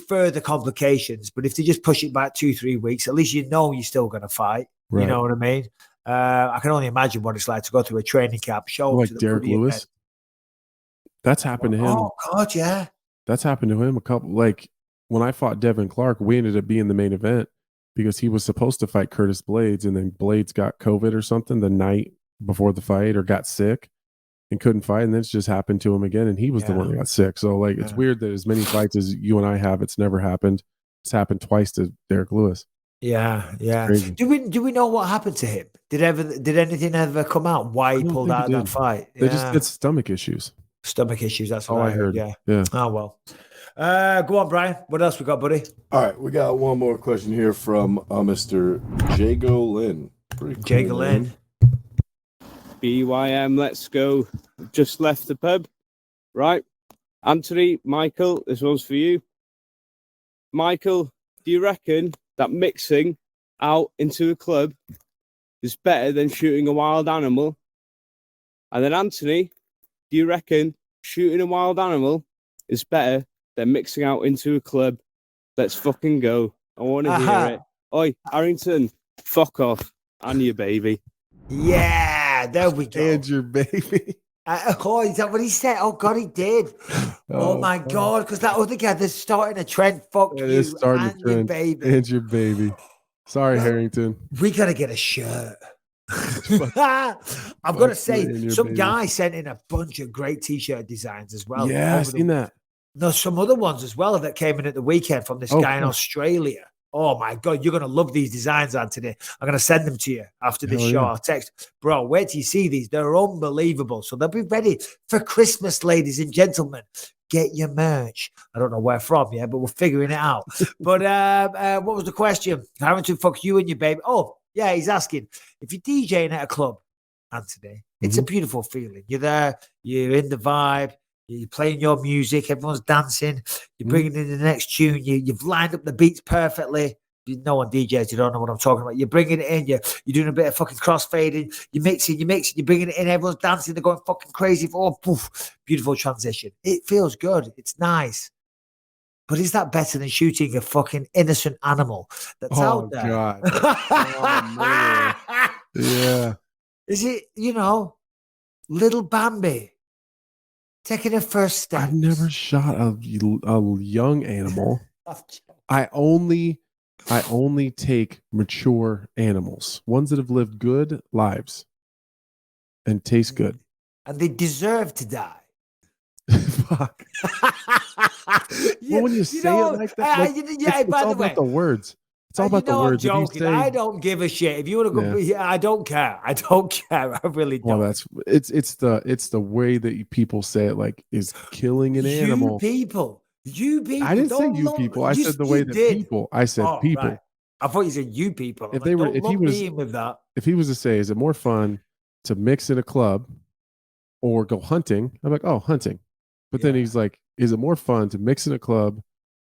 further complications, but if they just push it back 2-3 weeks, at least you know you're still going to fight. Right. You know what I mean? I can only imagine what it's like to go through a training camp, show like to the Derek Lewis. event. That's happened to him. Oh God, yeah. That's happened to him a couple. Like when I fought Devin Clark, we ended up being the main event because he was supposed to fight Curtis Blaydes, and then Blaydes got COVID or something the night before the fight, or got sick and couldn't fight, and then it's just happened to him again, and he was the one that got sick. So like, it's weird that as many fights as you and I have, it's never happened. It's happened twice to Derek Lewis. Yeah. Crazy. Do we know what happened to him? Did anything ever come out why he pulled out of that fight? They just had stomach issues. Stomach issues. That's what I heard. Yeah. Yeah. Oh well. Go on, Brian. What else we got, buddy? All right, we got one more question here from Mr. Jago Lynn. Jago Lynn. BYM, let's go. Just left the pub. Right. Anthony, Michael, this one's for you. Michael, do you reckon that mixing out into a club is better than shooting a wild animal? And then Anthony, do you reckon shooting a wild animal is better than mixing out into a club? Let's fucking go. I want to hear it. Oi, Harrington, fuck off. And your baby. Yeah, there we go. And your baby. Oh, is that what he said? Oh, God, he did. Oh my God, because that other guy, they're starting a trend. Fuck you and your baby. And your baby. Sorry, Harrington. We got to get a shirt. I've got to say, some guy sent in a bunch of great T-shirt designs as well. Yeah, I've seen that. There's some other ones as well that came in at the weekend from this guy in Australia. Oh my God, you're going to love these designs, Anthony. I'm going to send them to you after this show. I'll text. Bro, wait till you see these. They're unbelievable. So they'll be ready for Christmas, ladies and gentlemen. Get your merch. I don't know where from, but we're figuring it out. But what was the question? Harrington, fuck you and your baby. Oh, yeah, he's asking, if you're DJing at a club, Anthony, it's a beautiful feeling. You're there, you're in the vibe, you're playing your music, everyone's dancing, you're bringing in the next tune, you've lined up the beats perfectly. No one DJs, you don't know what I'm talking about. You're bringing it in, you're doing a bit of fucking crossfading, you're mixing, you're bringing it in, everyone's dancing, they're going fucking crazy. Poof, beautiful transition. It feels good, it's nice. But is that better than shooting a fucking innocent animal that's out there? God. Yeah. Is it, little Bambi taking her first step? I've never shot a young animal. I only take mature animals, ones that have lived good lives and taste good. And they deserve to die. Fuck. Well, when you say it like that, it's all about the words. It's all about the words. I'm joking. I don't give a shit. If you want to go, I don't care. I don't care. I really don't. Well, it's the way that people say it, like, is killing an animal. You people. I didn't say you people. I said the way that people. I said people. Right. I thought you said you people. If he was to say, is it more fun to mix in a club or go hunting? I'm like, oh, hunting. But then he's like, is it more fun to mix in a club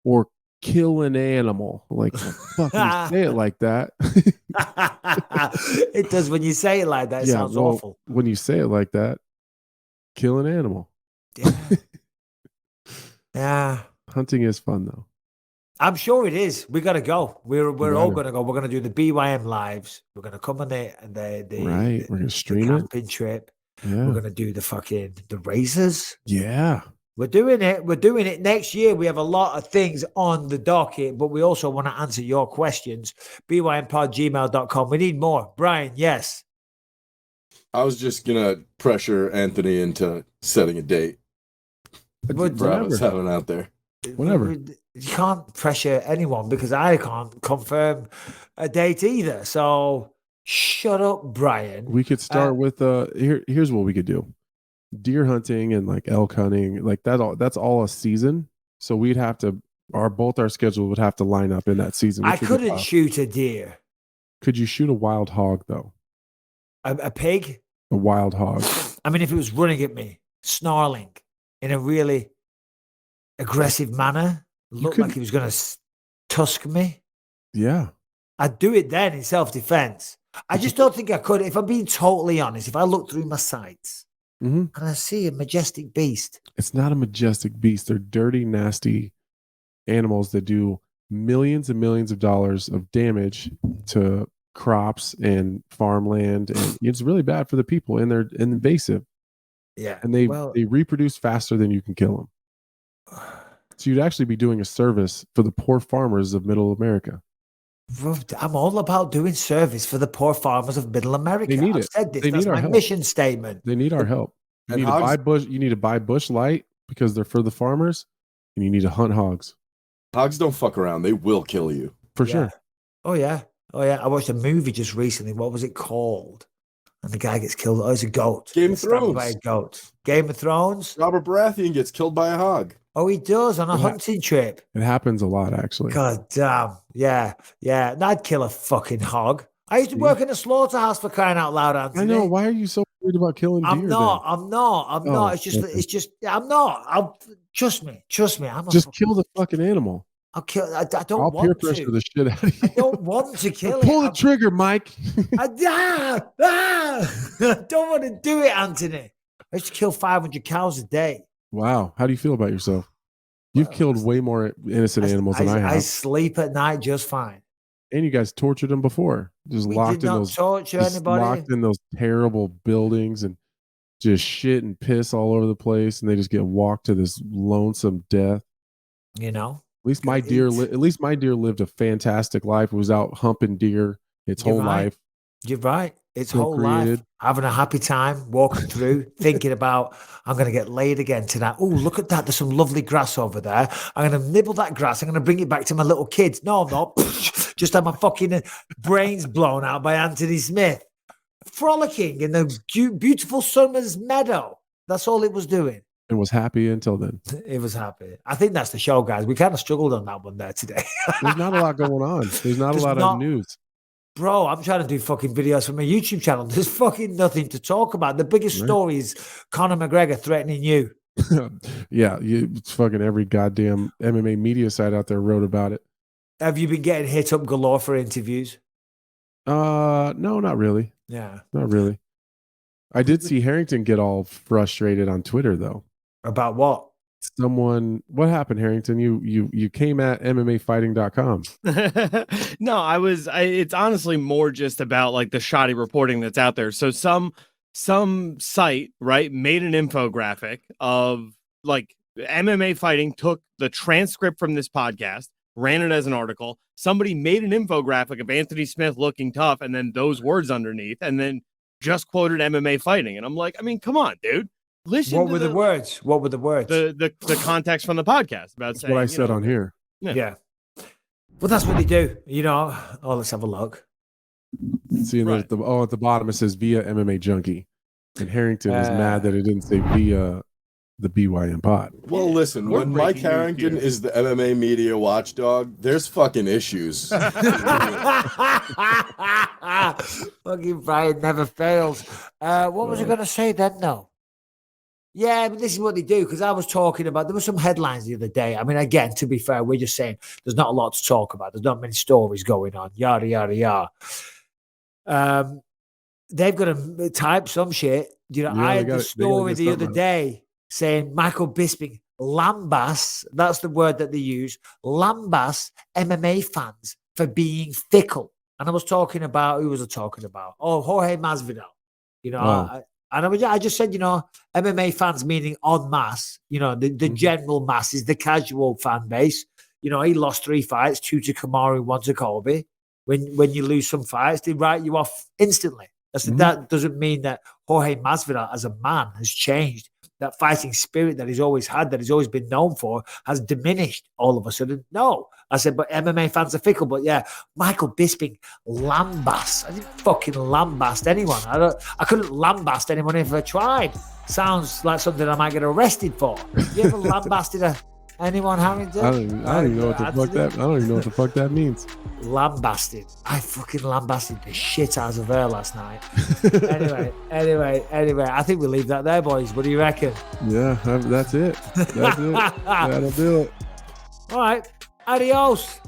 or kill an animal? Like, fucking say it like that. It does when you say it like that. It sounds awful. When you say it like that, kill an animal. Yeah. Hunting is fun though. I'm sure it is. We gotta go. We're all gonna go. We're gonna do the BYM lives. We're gonna come on the right. We're gonna stream the camping trip. Yeah. We're gonna do the races. Yeah. We're doing it. We're doing it next year. We have a lot of things on the docket, but we also want to answer your questions. bympod@gmail.com. We need more. Brian, yes. I was just gonna pressure Anthony into setting a date. Bravo's having out there. Whatever. You can't pressure anyone because I can't confirm a date either. So shut up, Brian. We could start with here's what we could do. Deer hunting and like elk hunting, like that's all a season. So we'd have to both our schedule would have to line up in that season. I couldn't shoot a deer. Could you shoot a wild hog though? A pig? A wild hog. I mean, if it was running at me, snarling in a really aggressive manner, looked like he was going to tusk me. Yeah. I'd do it then in self-defense. I just don't think I could. If I'm being totally honest, if I look through my sights and I see a majestic beast. It's not a majestic beast. They're dirty, nasty animals that do millions and millions of dollars of damage to crops and farmland. And it's really bad for the people, and they're invasive. Yeah. And they reproduce faster than you can kill them. So you'd actually be doing a service for the poor farmers of Middle America. I'm all about doing service for the poor farmers of Middle America. They need I've it. said this. They That's need our my help. mission statement. They need our help. You need to buy bush. You need to buy Bush Light because they're for the farmers, and you need to hunt hogs. Hogs don't fuck around. They will kill you. For sure. Oh yeah. I watched a movie just recently. What was it called? And the guy gets killed. Oh, it's a goat. Game of Stabbed Thrones. by a goat. Game of Thrones. Robert Baratheon gets killed by a hog. Oh, he does on a hunting trip. It happens a lot, actually. God damn. Yeah. And I'd kill a fucking hog. I used to work in a slaughterhouse for crying out loud, Anthony. I know. Why are you so worried about killing deer? I'm not. I'm not. It's just. I'm not. Trust me. I'm just kill the fucking animal. I'll kill. I don't I'll want peer pressure the shit out of you. I don't want to kill it. Pull the trigger, Mike. I don't want to do it, Anthony. I used to kill 500 cows a day. Wow. How do you feel about yourself? You've killed way more innocent animals than I have. I sleep at night just fine. And you guys tortured them before. Just locked in those locked in those terrible buildings and just shit and piss all over the place, and they just get walked to this lonesome death. You know? At least my deer lived a fantastic life. It was out humping deer its whole life. You're right. Its Still whole created. life, having a happy time, walking through, thinking about, I'm going to get laid again tonight. Oh, look at that. There's some lovely grass over there. I'm going to nibble that grass. I'm going to bring it back to my little kids. No, I'm not. Just had my fucking brains blown out by Anthony Smith. Frolicking in the beautiful summer's meadow. That's all it was doing. It was happy until then. It was happy. I think that's the show, guys. We kind of struggled on that one there today. There's not a lot going on. There's not a lot of news. Bro, I'm trying to do fucking videos for my YouTube channel. There's fucking nothing to talk about. The biggest story is Conor McGregor threatening you. Yeah, it's fucking every goddamn MMA media site out there wrote about it. Have you been getting hit up galore for interviews? No, not really. Yeah. Not really. I did see Harrington get all frustrated on Twitter though. About what? What happened, Harrington? You came at MMAfighting.com. No, it's honestly more just about like the shoddy reporting that's out there. So some site, right, made an infographic of like MMA Fighting took the transcript from this podcast, ran it as an article. Somebody made an infographic of Anthony Smith looking tough and then those words underneath and then just quoted MMA Fighting. And I'm like, I mean, come on, dude. Listen. What were the words? What were the words? The context from the podcast about saying what I said on here. Yeah. Well, that's what they do. You know. Oh, let's have a look. See, right. At the bottom it says via MMA Junkie, and Harrington is mad that it didn't say via the BYM pod. Well, listen, when Mike Harrington is the MMA media watchdog, there's fucking issues. Fucking Brian never fails. What was I going to say then? No. Yeah, but this is what they do, because I was talking about, there were some headlines the other day. I mean, again, to be fair, we're just saying there's not a lot to talk about. There's not many stories going on, yada, yada, yada. They've got to type some shit. You know, I had the story the other day saying Michael Bisping lambast, that's the word that they use, lambast MMA fans for being fickle. And I was talking about, who was I talking about? Oh, Jorge Masvidal. You know, I just said, you know, MMA fans meaning en masse, you know, the general masses, the casual fan base. You know, he lost 3 fights, 2 to Kamaru, 1 to Colby. When you lose some fights, they write you off instantly. That doesn't mean that Jorge Masvidal as a man has changed. That fighting spirit that he's always had, that he's always been known for, has diminished all of a sudden. No. I said, but MMA fans are fickle. But yeah, Michael Bisping lambast. I didn't fucking lambast anyone. I couldn't lambast anyone if I tried. Sounds like something I might get arrested for. You ever lambasted anyone, Harrington? I don't even know what the fuck that means. Lambasted. I fucking lambasted the shit out of her last night. Anyway. I think we'll leave that there, boys. What do you reckon? Yeah, that's it. That's it. That'll do it. All right. Adios.